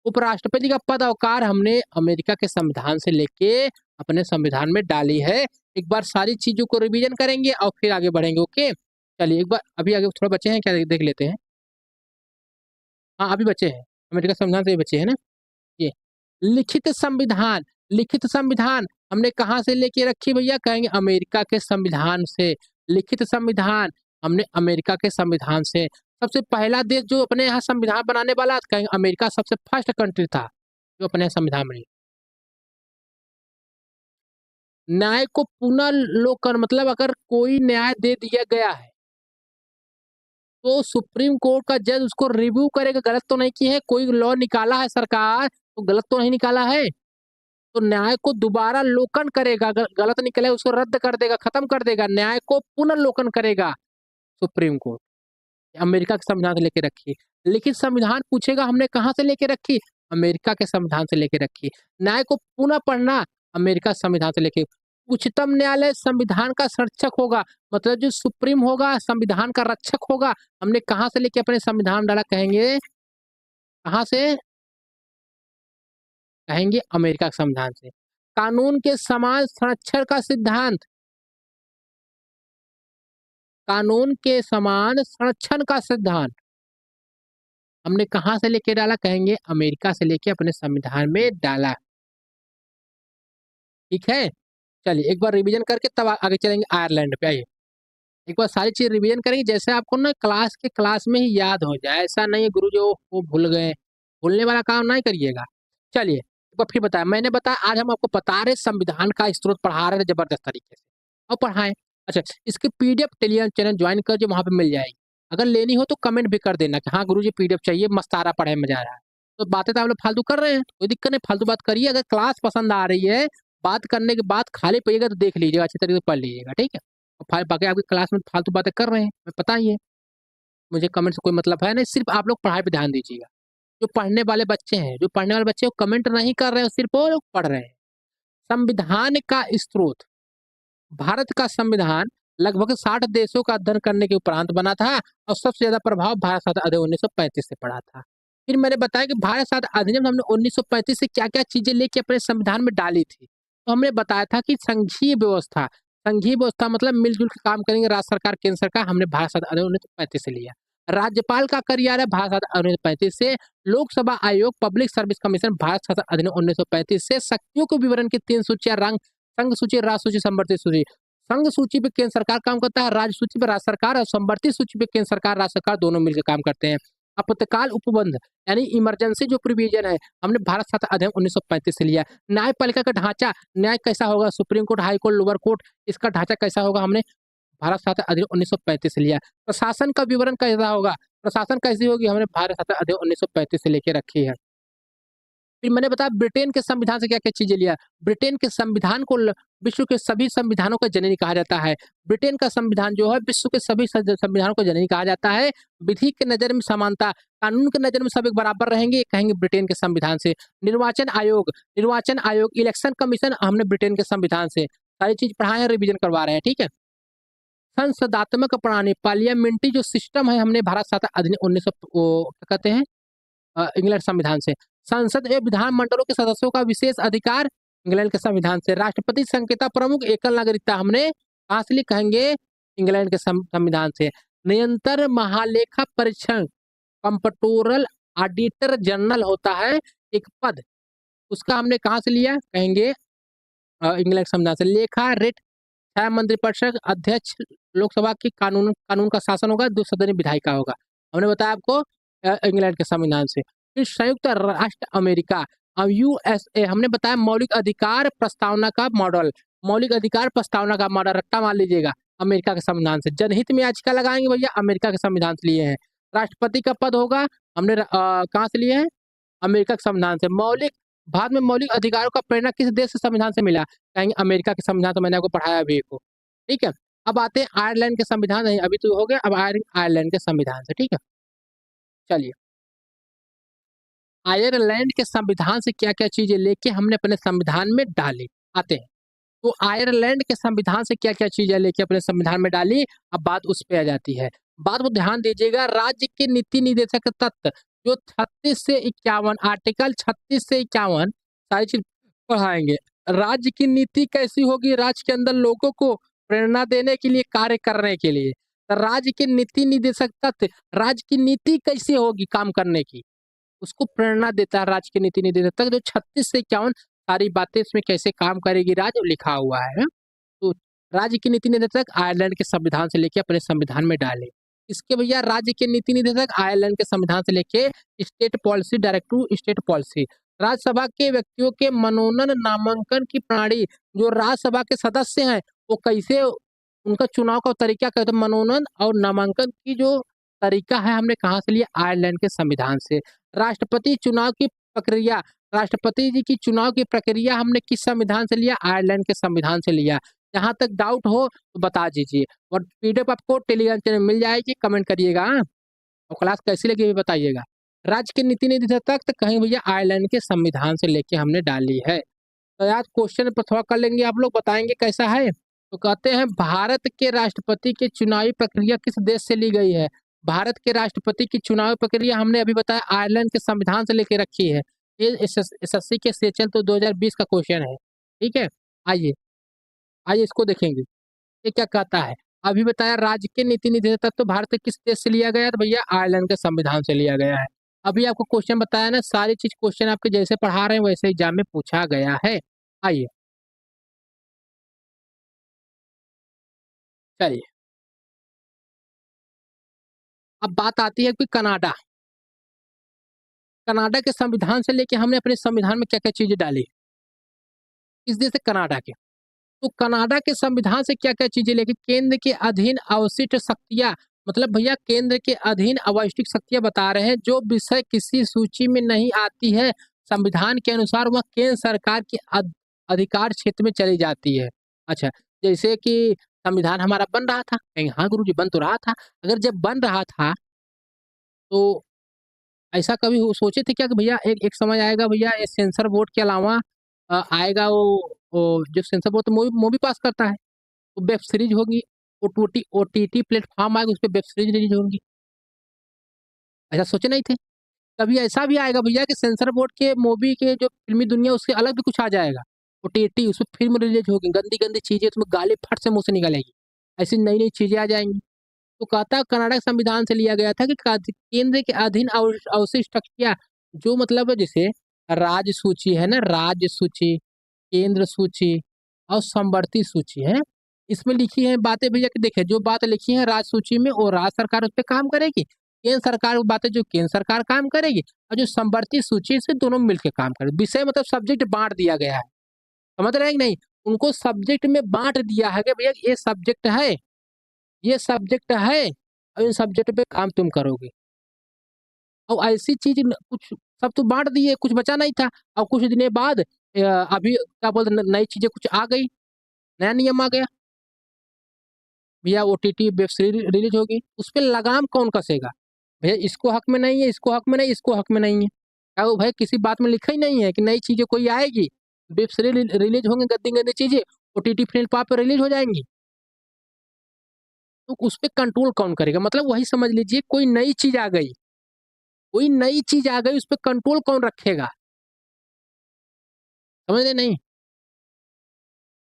उपराष्ट्रपति का पद और कार्य हमने अमेरिका के संविधान से लेके अपने संविधान में डाली है। एक बार सारी चीज़ों को रिवीजन करेंगे और फिर आगे बढ़ेंगे, ओके? चलिए एक बार अभी आगे थोड़ा बचे हैं क्या देख लेते हैं। हाँ, अभी बचे हैं। अमेरिका संविधान से ही बचे हैं ना? ये लिखित संविधान हमने कहाँ से लेके रखी भैया? कहेंगे अमेरिका के संविधान से। लिखित संविधान हमने अमेरिका के संविधान से। सबसे पहला देश जो अपने यहाँ संविधान बनाने वाला कहेंगे अमेरिका सबसे फर्स्ट कंट्री था जो अपने यहाँ संविधान बनी। न्याय को पुनर्लोकन मतलब अगर कोई न्याय दे दिया गया है तो सुप्रीम कोर्ट का जज उसको रिव्यू करेगा, गलत तो नहीं की है, कोई लॉ निकाला है सरकार तो गलत तो नहीं निकाला है, तो न्याय को दोबारा लोकन करेगा, गलत निकले उसको रद्द कर देगा, खत्म कर देगा, न्याय को पुनर्लोकन करेगा सुप्रीम कोर्ट। अमेरिका के संविधान से लेके रखी। लिखित संविधान पूछेगा हमने कहाँ से लेके रखी? अमेरिका के संविधान से लेके रखी। न्याय को पुनः पढ़ना अमेरिका संविधान से लेके। उच्चतम न्यायालय संविधान का संरक्षक होगा, मतलब जो सुप्रीम होगा संविधान का रक्षक होगा, हमने कहाँ से लेके अपने संविधान डाला? कहेंगे कहाँ से? कहेंगे अमेरिका के संविधान से। कानून के समान संरक्षण का सिद्धांत, कानून के समान संरक्षण का सिद्धांत हमने कहाँ से लेके डाला? कहेंगे अमेरिका से लेके अपने संविधान में डाला। ठीक है? चलिए एक बार रिवीजन करके तब आगे चलेंगे आयरलैंड पे। आइए एक बार सारी चीज़ रिवीजन करेंगे जैसे आपको ना क्लास में ही याद हो जाए। ऐसा नहीं है गुरुजी वो भूल गए, भूलने वाला काम नहीं करिएगा। चलिए एक बार फिर बताया, मैंने बताया आज हम आपको बता रहे संविधान का स्रोत पढ़ा रहे थे ज़बरदस्त तरीके से और पढ़ाएँ। अच्छा, इसकी पीडीएफ टेलीग्राम चैनल ज्वाइन कर जो वहाँ पे मिल जाएगी। अगर लेनी हो तो कमेंट भी कर देना कि हाँ गुरुजी पीडीएफ चाहिए, मस्तारा पढ़े मज़ा आ रहा है। तो बातें तो आप लोग फालतू कर रहे हैं, कोई दिक्कत नहीं, फालतू बात करिए। अगर क्लास पसंद आ रही है, बात करने के बाद खाली पड़िएगा तो देख लीजिएगा, अच्छी तरीके से पढ़ लीजिएगा, ठीक है? और बाकी आपकी क्लास में फालतू बातें कर रहे हैं, हमें पता ही है। मुझे कमेंट से कोई मतलब है नहीं, सिर्फ़ आप लोग पढ़ाई पे ध्यान दीजिएगा। जो पढ़ने वाले बच्चे हैं, जो पढ़ने वाले बच्चे वो कमेंट नहीं कर रहे हैं, सिर्फ़ वो लोग पढ़ रहे हैं। संविधान का स्रोत, भारत का संविधान लगभग 60 देशों का अध्ययन करने के उपरांत बना था और सबसे ज़्यादा प्रभाव भारत संविधान अधिनियम 1935 से पड़ा था। फिर मैंने बताया कि भारत संविधान अधिनियम हमने 1935 से क्या-क्या चीज़ें लेके अपने संविधान में डाली थी। तो हमने बताया था कि संघीय व्यवस्था मतलब मिल-जुल के काम करेंगे राज्य सरकार, केंद्र सरकार, हमने भारत संविधान अधिनियम 1935 से लिया। राज्यपाल का कार्यालय भारत संविधान अधिनियम 1935 से, लोकसभा आयोग, पब्लिक सर्विस कमीशन भारत संविधान अधिनियम 1935 से, शक्तियों के विवरण की 3 सूचियाँ, रंग संघ सूची, राष्ट्र सूची, संवर्धित सूची संघ सूची पे केंद्र सरकार काम करता है, राज्य सूची पे राज्य सरकार और संवर्ती सूची पे केंद्र सरकार राज्य सरकार दोनों मिलकर काम करते हैं। आपातकाल उपबंध यानी इमरजेंसी जो प्रोविजन है हमने भारत शासन अधिनियम 1935 से लिया। न्यायपालिका का ढांचा, न्याय कैसा होगा, supreme court, high court, lower court, इसका ढांचा कैसा होगा, हमने भारत शासन अधिनियम 1935 से लिया। प्रशासन का विवरण कैसा होगा, प्रशासन कैसी होगी, हमने भारत शासन अधिनियम 1935 से लेके रखी है। फिर मैंने बताया ब्रिटेन के संविधान से क्या क्या चीजें लिया। ब्रिटेन के संविधान को विश्व के सभी संविधानों का जननी कहा जाता है। ब्रिटेन का संविधान जो है विश्व के सभी संविधानों को जननी कहा जाता है। विधि के नजर में समानता, कानून के नजर में सब एक बराबर रहेंगे, कहेंगे ब्रिटेन के संविधान से। निर्वाचन आयोग, इलेक्शन कमीशन हमने ब्रिटेन के संविधान से। सारी चीज पढ़ाए हैं, रिविजन करवा रहे हैं, ठीक है। संसदात्मक प्रणाली, पार्लियामेंट्री जो सिस्टम है हमने भारत शासन अधिनियम 1900 क्या कहते हैं इंग्लैंड संविधान से। संसद एवं विधानमंडलों के सदस्यों का विशेष अधिकार, इंग्लैंड के संविधान से। राष्ट्रपति संकेता प्रमुख एकल नागरिकता हमने कहाँ से ली, कहेंगे इंग्लैंड के संविधान से। निरंतर महालेखा परीक्षण, कंप्ट्रोलर ऑडिटर जनरल होता है एक पद, उसका हमने कहाँ से लिया, कहेंगे इंग्लैंड संविधान से। लेखा रेट, 6 मंत्रिपरिषद, अध्यक्ष लोकसभा की, कानून का शासन होगा, 2 सदनीय विधायिका होगा, हमने बताया आपको इंग्लैंड के संविधान से। फिर संयुक्त राष्ट्र अमेरिका, यूएसए हमने बताया मौलिक अधिकार प्रस्तावना का मॉडल, मौलिक अधिकार प्रस्तावना का मॉडल रट्टा मान लीजिएगा, अमेरिका के संविधान से। जनहित में याचिका लगाएंगे भैया, अमेरिका के संविधान से लिए हैं। राष्ट्रपति का पद होगा, हमने कहाँ से लिए हैं, अमेरिका के संविधान से। भारत में मौलिक अधिकारों का प्रेरणा किस देश के संविधान से मिला, कहेंगे अमेरिका के संविधान, तो मैंने आपको पढ़ाया अभी को, ठीक है। अब आते हैं आयरलैंड के संविधान, नहीं अभी तो हो गया, अब आयरलैंड के संविधान से, ठीक है। चलिए, आयरलैंड के संविधान से क्या क्या चीजें लेके हमने अपने संविधान में डाली, आते हैं। तो आयरलैंड के संविधान से क्या क्या चीजें लेके अपने संविधान में डाली, अब बात उस पे आ जाती है। बात को ध्यान दीजिएगा, राज्य के नीति निर्देशक तत्व जो 36 से 51, आर्टिकल 36 से 51 सारी चीज पढ़ाएंगे। राज्य की नीति कैसी होगी, राज्य के अंदर लोगों को प्रेरणा देने के लिए, कार्य करने के लिए। तो राज्य के नीति निर्देशक तत्व, राज्य की नीति कैसी होगी काम करने की, उसको प्रेरणा देता है राज्य की नीति निर्देशक तक। जो 36 से 51 सारी बातें इसमें कैसे काम करेगी राज्य लिखा हुआ है। तो राज्य की नीति निर्देशक आयरलैंड के संविधान से लेके अपने संविधान में डाले। इसके भैया राज्य के नीति निर्देशक आयरलैंड के संविधान से लेके state policy, directive state policy. Rajya Sabha के व्यक्तियों के मनोनयन नामांकन की प्रणाली, जो राज्यसभा के सदस्य हैं वो कैसे, उनका चुनाव का तरीका कहते हैं, मनोनयन और नामांकन की जो तरीका है हमने कहाँ से लिया, आयरलैंड के संविधान से। राष्ट्रपति चुनाव की प्रक्रिया, राष्ट्रपति जी की चुनाव की प्रक्रिया हमने किस संविधान से लिया, आयरलैंड के संविधान से लिया। जहां तक डाउट हो तो बता दीजिए, और पीडीएफ आपको टेलीग्राम चैनल मिल जाएगी, कमेंट करिएगा। और क्लास कैसी लगी भी बताइएगा। राज्य के नीति निर्देशक तक कहीं भैया आयरलैंड के संविधान से लेके हमने डाली है। तो आज क्वेश्चन पर थोड़ा कर लेंगे, आप लोग बताएंगे कैसा है। तो कहते हैं भारत के राष्ट्रपति की चुनावी प्रक्रिया किस देश से ली गई है। भारत के राष्ट्रपति की चुनावी प्रक्रिया हमने अभी बताया आयरलैंड के संविधान से लेके रखी है। ये एसएससी के सेशन तो 2020 का क्वेश्चन है, ठीक है। आइए आइए इसको देखेंगे, ये क्या कहता है। अभी बताया राज्य के नीति निर्देशक तत्व तो भारत के किस देश से लिया गया है, तो भैया आयरलैंड के संविधान से लिया गया है। अभी आपको क्वेश्चन बताया ना, सारी चीज क्वेश्चन आपके जैसे पढ़ा रहे हैं वैसे एग्जाम में पूछा गया है। आइए चलिए, अब बात आती है कि कनाडा, कनाडा के संविधान से लेके हमने अपने संविधान में क्या क्या चीजें डाली। किस देश से, कनाडा के। तो कनाडा के संविधान से क्या क्या चीजें लेके, केंद्र के अधीन अवशिष्ट शक्तियां, मतलब भैया केंद्र के अधीन आवश्यक शक्तियां बता रहे हैं, जो विषय किसी सूची में नहीं आती है संविधान के अनुसार वह केंद्र सरकार के अधिकार क्षेत्र में चली जाती है। अच्छा, जैसे कि संविधान हमारा बन रहा था, कहेंगे हाँ गुरुजी बन तो रहा था। अगर जब बन रहा था तो ऐसा कभी सोचे थे क्या कि भैया एक एक समय आएगा भैया ये सेंसर बोर्ड के अलावा आएगा वो जो सेंसर बोर्ड तो मूवी पास करता है, तो वेब सीरीज होगी, ओटीटी प्लेटफॉर्म आएगा, उस पर वेब सीरीज रिलीज होंगी। ऐसा सोचे नहीं थे। कभी ऐसा भी आएगा भैया कि सेंसर बोर्ड के मूवी के जो फिल्मी दुनिया उससे अलग भी कुछ आ जाएगा, ओटीटी उसमें फिल्म रिलीज होगी, गंदी गंदी चीजें तुम्हें गाली फट से मुंह से निकलेगी, ऐसी नई नई चीजें आ जाएंगी। तो कहता कनाडा संविधान से लिया गया था कि केंद्र के अधीन अवशिष्ट शक्तियां, जो मतलब जैसे राज्य सूची है ना, राज्य सूची, केंद्र सूची और समवर्ती सूची है, इसमें लिखी है बातें भैया कि देखिए जो बात लिखी है राज्य सूची में वो राज्य सरकार उस पर काम करेगी, केंद्र सरकार वो बातें जो केंद्र सरकार काम करेगी, और जो समवर्ती सूची से दोनों मिलकर काम करेगी। विषय मतलब सब्जेक्ट बांट दिया गया है, समझ रहे हैं कि नहीं? उनको सब्जेक्ट में बांट दिया है कि भैया ये सब्जेक्ट है, ये सब्जेक्ट है, और इन सब्जेक्ट पे काम तुम करोगे। और ऐसी चीज कुछ सब तो बांट दिए, कुछ बचा नहीं था। और कुछ दिन बाद अभी क्या बोलते नई चीजें कुछ आ गई, नया नियम आ गया, भैया ओटीटी वेब सीरीज रिलीज होगी, उस पर लगाम कौन कसेगा? भैया इसको हक में नहीं है, इसको हक में नहीं, इसको हक में नहीं है। क्या वो भाई किसी बात में लिखा ही नहीं है कि नई चीजें कोई आएगी, वेब सीरीज रिलीज होंगे, गंदी गंदी चीजें ओटीटी प्लेटफॉर्म पे रिलीज हो जाएंगी, तो उस पर कंट्रोल कौन करेगा? मतलब वही समझ लीजिए कोई नई चीज आ गई, कोई नई चीज आ गई, उस पर कंट्रोल कौन रखेगा? समझ रहे नहीं?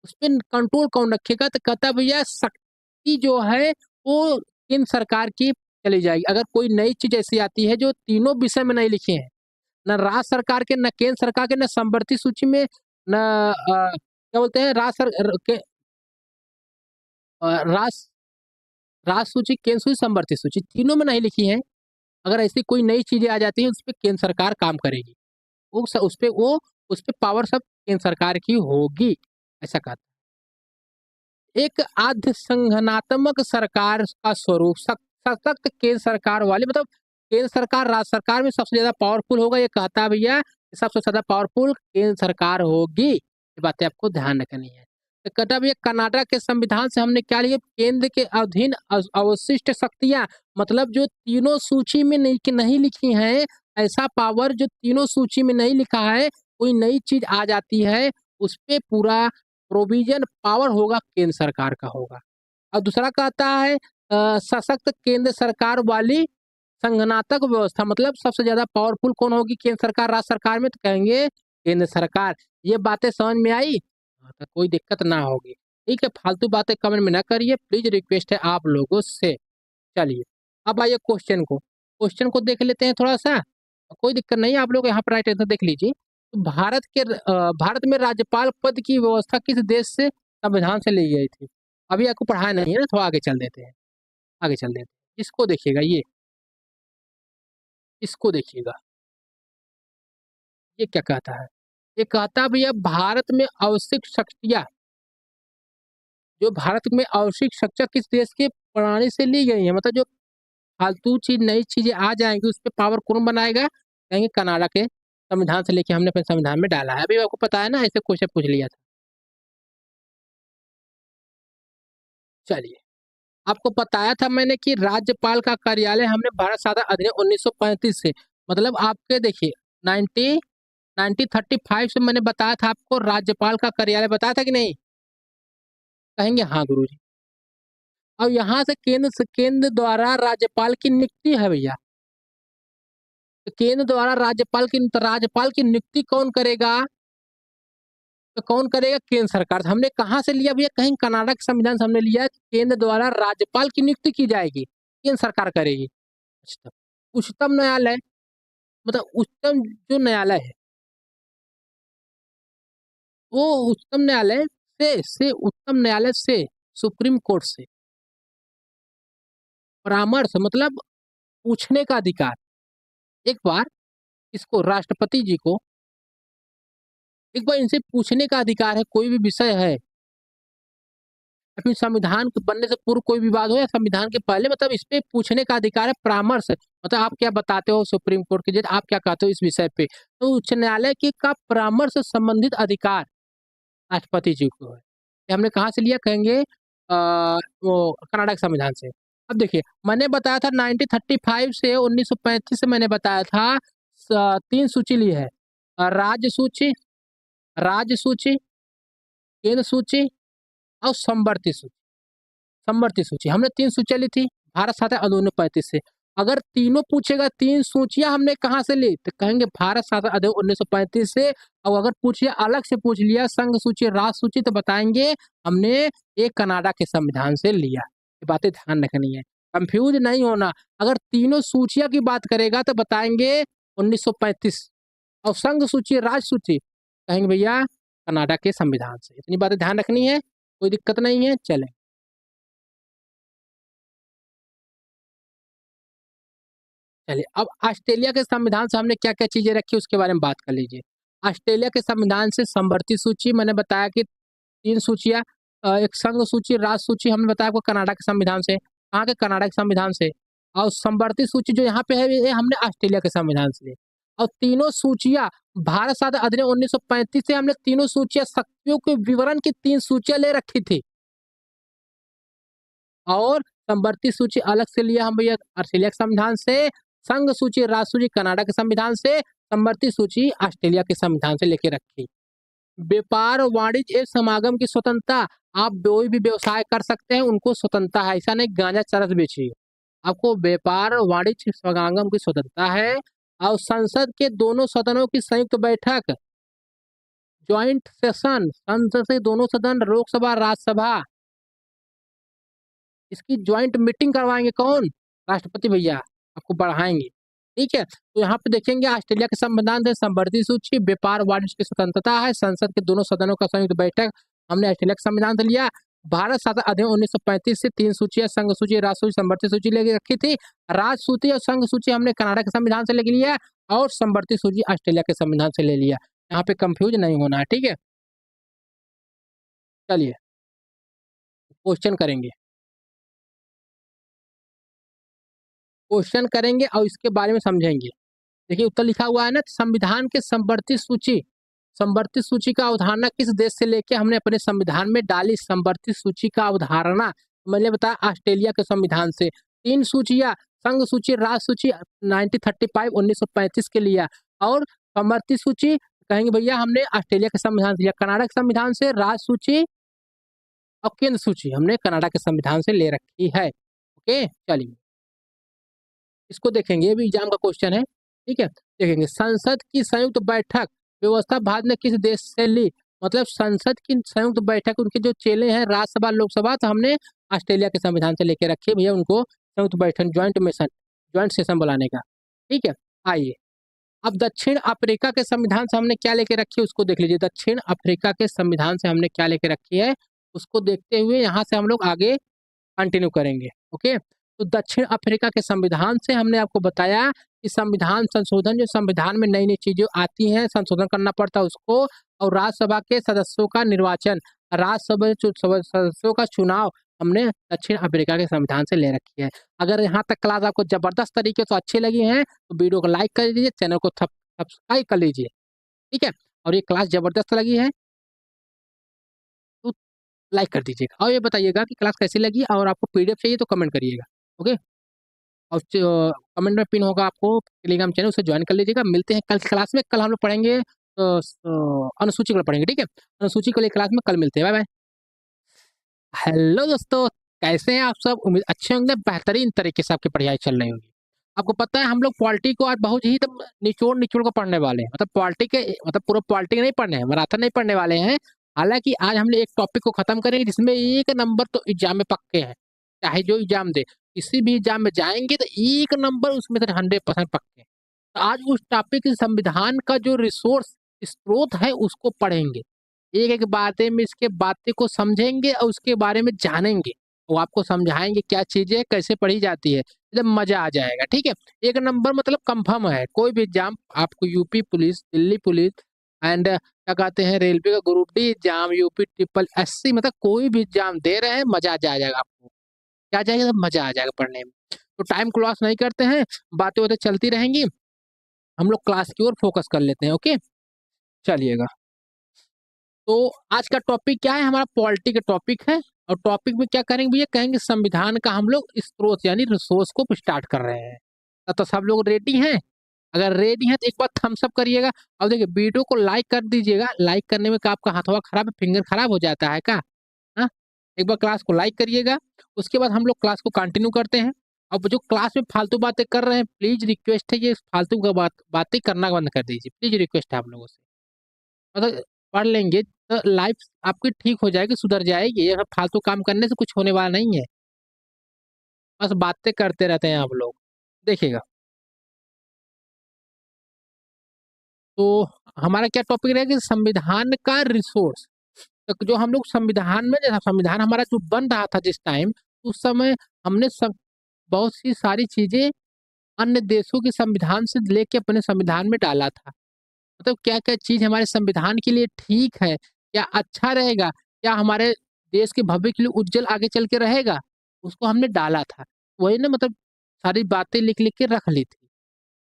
उस पर कंट्रोल कौन रखेगा? तो कहता भैया शक्ति जो है वो केंद्र सरकार की चली जाएगी। अगर कोई नई चीज ऐसी आती है जो तीनों विषय में नहीं लिखे हैं, न राज्य सरकार के, न केंद्र सरकार के, न समवर्ती सूची में, न क्या बोलते हैं राज राज्य सूची, केंद्र सूची, समवर्ती सूची तीनों में नहीं लिखी है, अगर ऐसी कोई नई चीजें आ जाती है उस पर केंद्र सरकार काम करेगी, वो उस पे पावर सब केंद्र सरकार की होगी, ऐसा कहा। एक आद्य संघनात्मक सरकार का स्वरूप सशक्त केंद्र सरकार वाली, मतलब केंद्र सरकार राज्य सरकार में सबसे ज्यादा पावरफुल होगा, ये कहता भैया सबसे ज्यादा पावरफुल केंद्र सरकार होगी, ये बातें आपको ध्यान रखनी है। तो कहता भैया कनाडा के संविधान से हमने क्या लिया, केंद्र के अधीन अवशिष्ट शक्तियां, मतलब जो तीनों सूची में नहीं लिखी हैं, ऐसा पावर जो तीनों सूची में नहीं लिखा है, कोई नई चीज आ जाती है उस पे पूरा प्रोविजन पावर होगा केंद्र सरकार का होगा। और दूसरा कहता है सशक्त केंद्र सरकार वाली संघनात्मक व्यवस्था, मतलब सबसे ज्यादा पावरफुल कौन होगी केंद्र सरकार राज्य सरकार में, तो कहेंगे केंद्र सरकार। ये बातें समझ में आई? हाँ, तो कोई दिक्कत ना होगी। ठीक है, फालतू बातें कमेंट में ना करिए प्लीज, रिक्वेस्ट है आप लोगों से। चलिए अब आइए क्वेश्चन को देख लेते हैं थोड़ा सा, कोई दिक्कत नहीं, आप लोग यहाँ पर राइट आंसर देख लीजिए। तो भारत में राज्यपाल पद की व्यवस्था किस देश से संविधान से ली गई थी? अभी आपको पढ़ाया नहीं है ना, थोड़ा आगे चल देते हैं, आगे चल देते हैं। इसको देखिएगा, इसको देखिएगा, ये क्या कहता है? ये कहता है भैया भारत में आवश्यक शक्तियां, जो भारत में आवश्यक शक्तियां किस देश के प्रणाली से ली गई है, मतलब जो फालतू चीज नई चीजें आ जाएंगी उस पर पावर कौन बनाएगा? कहेंगे कनाडा के संविधान से लेके हमने अपने संविधान में डाला है। अभी आपको पता है ना, ऐसे क्वेश्चन पूछ लिया था। चलिए, आपको बताया था मैंने कि राज्यपाल का कार्यालय हमने भारत साधारण अधिनियम 1935 से, मतलब आपके देखिए 1935 से मैंने बताया था आपको, राज्यपाल का कार्यालय बताया था कि नहीं? कहेंगे हाँ गुरुजी। और यहाँ से केंद्र द्वारा राज्यपाल की नियुक्ति है भैया, तो केंद्र द्वारा राज्यपाल की नियुक्ति कौन करेगा? तो कौन करेगा? केंद्र सरकार। हमने कहाँ से लिया भैया? कहीं कनाडा के संविधान से हमने लिया, केंद्र द्वारा राज्यपाल की नियुक्ति की जाएगी, केंद्र सरकार करेगी। उच्चतम उच्चतम न्यायालय, मतलब उच्चतम जो न्यायालय है वो उच्चतम न्यायालय से उच्चतम न्यायालय से सुप्रीम कोर्ट से परामर्श, मतलब पूछने का अधिकार। एक बार इसको राष्ट्रपति जी को एक बार इनसे पूछने का अधिकार है, कोई भी विषय है, अपनी संविधान के बनने से पूर्व कोई विवाद हो या संविधान के पहले, मतलब इस पे पूछने का अधिकार है, परामर्श, मतलब आप क्या बताते हो सुप्रीम कोर्ट के जज, आप क्या कहते हो इस विषय पे, तो उच्च न्यायालय के का परामर्श संबंधित अधिकार राष्ट्रपति जी को है। ये हमने कहाँ से लिया? कहेंगे वो कनाडा के संविधान से। अब देखिए मैंने बताया था 1935 से 1935 से मैंने बताया था तीन सूची ली है, राज्य सूची, राज्य सूची, केंद्र सूची और समवर्ती सूची हमने तीन सूचियां ली थी भारत साथ अधिनियम 1935 से। अगर तीनों पूछेगा तीन सूचियां हमने कहाँ से ली, तो कहेंगे भारत साथ अधिनियम 1935 से। और अगर पूछिए अलग से पूछ लिया संघ सूची राज्य सूची, तो बताएंगे हमने एक कनाडा के संविधान से लिया। ये बातें ध्यान रखनी है, कंफ्यूज नहीं होना। अगर तीनों सूचियां की बात करेगा तो बताएंगे 1935, और संघ सूची राज्य सूची कहेंगे भैया कनाडा के संविधान से। इतनी बातें ध्यान रखनी है। कोई दिक्कत नहीं है, चलें। चलिए, अब ऑस्ट्रेलिया के संविधान से हमने क्या-क्या चीज़ें रखी उसके बारे में बात कर लीजिए। ऑस्ट्रेलिया के संविधान से समवर्ती सूची मैंने बताया कि 3 सूचियाँ, एक संघ सूची, राज्य सूची हमने बताया आपको कनाडा के संविधान से। कहाँ के? कनाडा के संविधान से। और समवर्ती सूची जो यहाँ पे है ये हमने ऑस्ट्रेलिया के संविधान से ली। और तीनों सूचियाँ भारत स्वाधीनता अधिनियम 1935 से हमने तीनों सूचियाँ शक्तियों के विवरण की 3 सूचियाँ ले रखी थी। और समवर्ती सूची अलग से लिया हम भैया ऑस्ट्रेलिया के संविधान से, संघ सूची, राज्य सूची कनाडा के संविधान से, समवर्ती सूची ऑस्ट्रेलिया के संविधान से लेके रखी। व्यापार, वाणिज्य एवं समागम की स्वतंत्रता, आप कोई भी व्यवसाय कर सकते हैं, उनको स्वतंत्रता है, ऐसा नहीं गांजा चरस बेचिए। आपको व्यापार, वाणिज्य, समागम की स्वतंत्रता है। और संसद के दोनों सदनों की संयुक्त बैठक, ज्वाइंट सेशन, संसद से दोनों सदन, लोकसभा, राज्यसभा, इसकी ज्वाइंट मीटिंग करवाएंगे कौन? राष्ट्रपति भैया आपको बढ़ाएंगे। ठीक है, तो यहाँ पे देखेंगे ऑस्ट्रेलिया के संविधान से संवर्ती सूची, व्यापार, वाणिज्य की स्वतंत्रता है, संसद के दोनों सदनों का संयुक्त बैठक हमने ऑस्ट्रेलिया के संविधान से लिया। भारत शासन अधिनियम 1935 से 3 सूचियां, संघ सूची, राज्य सूची, संवर्ती सूची लेके रखी थी। राज्य सूची और संघ सूची हमने कनाडा के संविधान से लेके लिया और संवर्ती सूची ऑस्ट्रेलिया के संविधान से ले लिया। यहाँ पे कंफ्यूज नहीं होना है, ठीक है। चलिए क्वेश्चन करेंगे, क्वेश्चन करेंगे और इसके बारे में समझेंगे। देखिए उत्तर लिखा हुआ है ना, संविधान के समवर्ती सूची, समवर्ती सूची का अवधारणा किस देश से लेके हमने अपने संविधान में डाली? समवर्ती सूची का अवधारणा मैंने बताया ऑस्ट्रेलिया के संविधान से। 3 सूचियां, संघ सूची, राज्य सूची 1935 1935 के लिया। और समवर्ती सूची कहेंगे भैया हमने ऑस्ट्रेलिया के संविधान से लिया, कनाडा के संविधान से, राज्य सूची और केंद्र सूची हमने कनाडा के संविधान से ले रखी है। ओके चलिए इसको देखेंगे, ये भी एग्जाम का क्वेश्चन है। ठीक है, देखेंगे संसद की संयुक्त बैठक व्यवस्था भारत ने किस देश से ली? मतलब संसद की संयुक्त बैठक, उनके जो चेले हैं राज्यसभा, लोकसभा, तो हमने ऑस्ट्रेलिया के संविधान से लेके रखे भैया उनको संयुक्त बैठक, ज्वाइंट मिशन, ज्वाइंट सेशन बुलाने का। ठीक है, आइए अब दक्षिण अफ्रीका के संविधान से हमने क्या लेके रखी है उसको देख लीजिए। दक्षिण अफ्रीका के संविधान से हमने क्या लेके रखी है उसको देखते हुए यहाँ से हम लोग आगे कंटिन्यू करेंगे। ओके, तो दक्षिण अफ्रीका के संविधान से हमने आपको बताया कि संविधान संशोधन, जो संविधान में नई नई चीजें आती हैं संशोधन करना पड़ता है उसको, और राज्यसभा के सदस्यों का निर्वाचन, राज्यसभा सदस्यों का चुनाव हमने दक्षिण अफ्रीका के संविधान से ले रखी है। अगर यहाँ तक क्लास आपको जबरदस्त तरीके से अच्छी लगी है तो वीडियो को लाइक कर दीजिए, चैनल को सब्सक्राइब कर लीजिए। ठीक है, और ये क्लास जबरदस्त लगी है तो लाइक कर दीजिएगा और ये बताइएगा कि क्लास कैसी लगी, और आपको पीडीएफ चाहिए तो कमेंट करिएगा। ओके, और कमेंट में पिन होगा, आपको टेलीग्राम चैनल उसे ज्वाइन कर लीजिएगा। मिलते हैं कल की क्लास में, कल हम लोग पढ़ेंगे अनुसूची को पढ़ेंगे। ठीक है, अनुसूची को लेकर क्लास में कल मिलते हैं, बाय बाय। हेलो दोस्तों, कैसे हैं आप सब? उम्मीद अच्छे होंगे, बेहतरीन तरीके से आपकी पढ़ाई चल रही होगी। आपको पता है हम लोग पॉलिटी को आज बहुत ही निचोड़ निचोड़ को पढ़ने वाले हैं, मतलब पॉलिटी के, मतलब पूरा पॉलिटी नहीं पढ़ने हैं, मैराथन नहीं पढ़ने वाले हैं। हालांकि आज हमने एक टॉपिक को खत्म करेंगे जिसमें 1 नंबर तो एग्जाम में पक्के हैं, चाहे जो एग्जाम दे, किसी भी एग्जाम में जाएंगे तो 1 नंबर उसमें से 100% पक्के हैं। तो आज उस टॉपिक संविधान का जो रिसोर्स स्रोत है उसको पढ़ेंगे, एक एक बातें में इसके बातें को समझेंगे और उसके बारे में जानेंगे, वो आपको समझाएंगे क्या चीजें कैसे पढ़ी जाती है, एकदम मजा आ जाएगा। ठीक है, 1 नंबर मतलब कंफर्म है, कोई भी एग्जाम आपको, UP police, Delhi police and क्या कहते हैं रेलवे का group D exam, UP triple SC, मतलब कोई भी एग्जाम दे रहे हैं मजा आ जाएगा आपको, क्या जाएगा, मजा आ जाएगा पढ़ने में। तो टाइम को लॉस नहीं करते हैं, बातें बातें चलती रहेंगी, हम लोग क्लास की ओर फोकस कर लेते हैं। ओके चलिएगा, तो आज का टॉपिक क्या है? हमारा पॉलिटी का टॉपिक है, और टॉपिक में क्या करेंगे भैया, कहेंगे संविधान का हम लोग स्रोत यानी रिसोर्स को स्टार्ट कर रहे हैं। तो सब लोग रेडी हैं? अगर रेडी हैं तो एक बार थम्स अप करिएगा। अब देखिए वीडियो को लाइक कर दीजिएगा, लाइक करने में क्या आपका हाथवा खराब है, फिंगर खराब हो जाता है क्या? हाँ, एक बार क्लास को लाइक करिएगा, उसके बाद हम लोग क्लास को कंटिन्यू करते हैं। अब जो क्लास में फालतू बातें कर रहे हैं, प्लीज रिक्वेस्ट है ये फालतू का बातें करना बंद कर दीजिए, प्लीज रिक्वेस्ट है आप लोगों से। मतलब पढ़ लेंगे तो लाइफ आपकी ठीक हो जाएगी, सुधर जाएगी। ये सब फालतू काम करने से कुछ होने वाला नहीं है, बस बातें करते रहते हैं आप लोग। देखिएगा, तो हमारा क्या टॉपिक रहेगा, संविधान का रिसोर्स। तो जो हम लोग संविधान में, जैसा संविधान हमारा जो बन रहा था जिस टाइम, उस समय हमने सब बहुत सी सारी चीजें अन्य देशों के संविधान से लेके अपने संविधान में डाला था। मतलब क्या क्या चीज हमारे संविधान के लिए ठीक है, क्या अच्छा रहेगा, क्या हमारे देश के भविष्य के लिए उज्जवल आगे चल के रहेगा, उसको हमने डाला था। वही ना, मतलब सारी बातें लिख लिख के रख ली थी।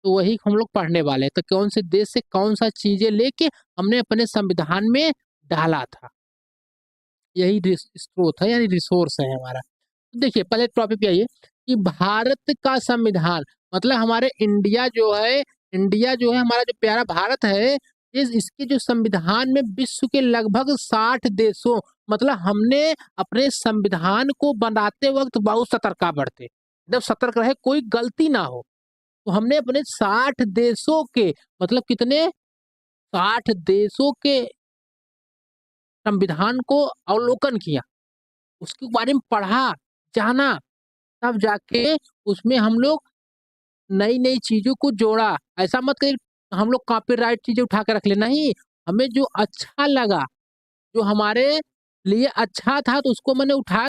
तो वही हम लोग पढ़ने वाले हैं। तो कौन से देश से कौन सा चीजें लेके हमने अपने संविधान में डाला था, यही स्रोत है, यानी रिसोर्स है हमारा। तो देखिए पहले टॉपिक यही है कि भारत का संविधान, मतलब हमारे इंडिया जो है, हमारा जो प्यारा भारत है, इसके जो संविधान में विश्व के लगभग 60 देशों, मतलब हमने अपने संविधान को बनाते वक्त बहुत सतर्कता बरते, एकदम सतर्क रहे, कोई गलती ना हो। तो हमने अपने 60 देशों के, मतलब कितने, 60 देशों के संविधान को अवलोकन किया, उसके बारे में पढ़ा, जाना, तब जाके उसमें हम लोग नई नई चीजों को जोड़ा। ऐसा मत करिए हम लोग कॉपीराइट चीजें उठा के रख ले, नहीं, हमें जो अच्छा लगा, जो हमारे लिए अच्छा था, तो उसको मैंने उठा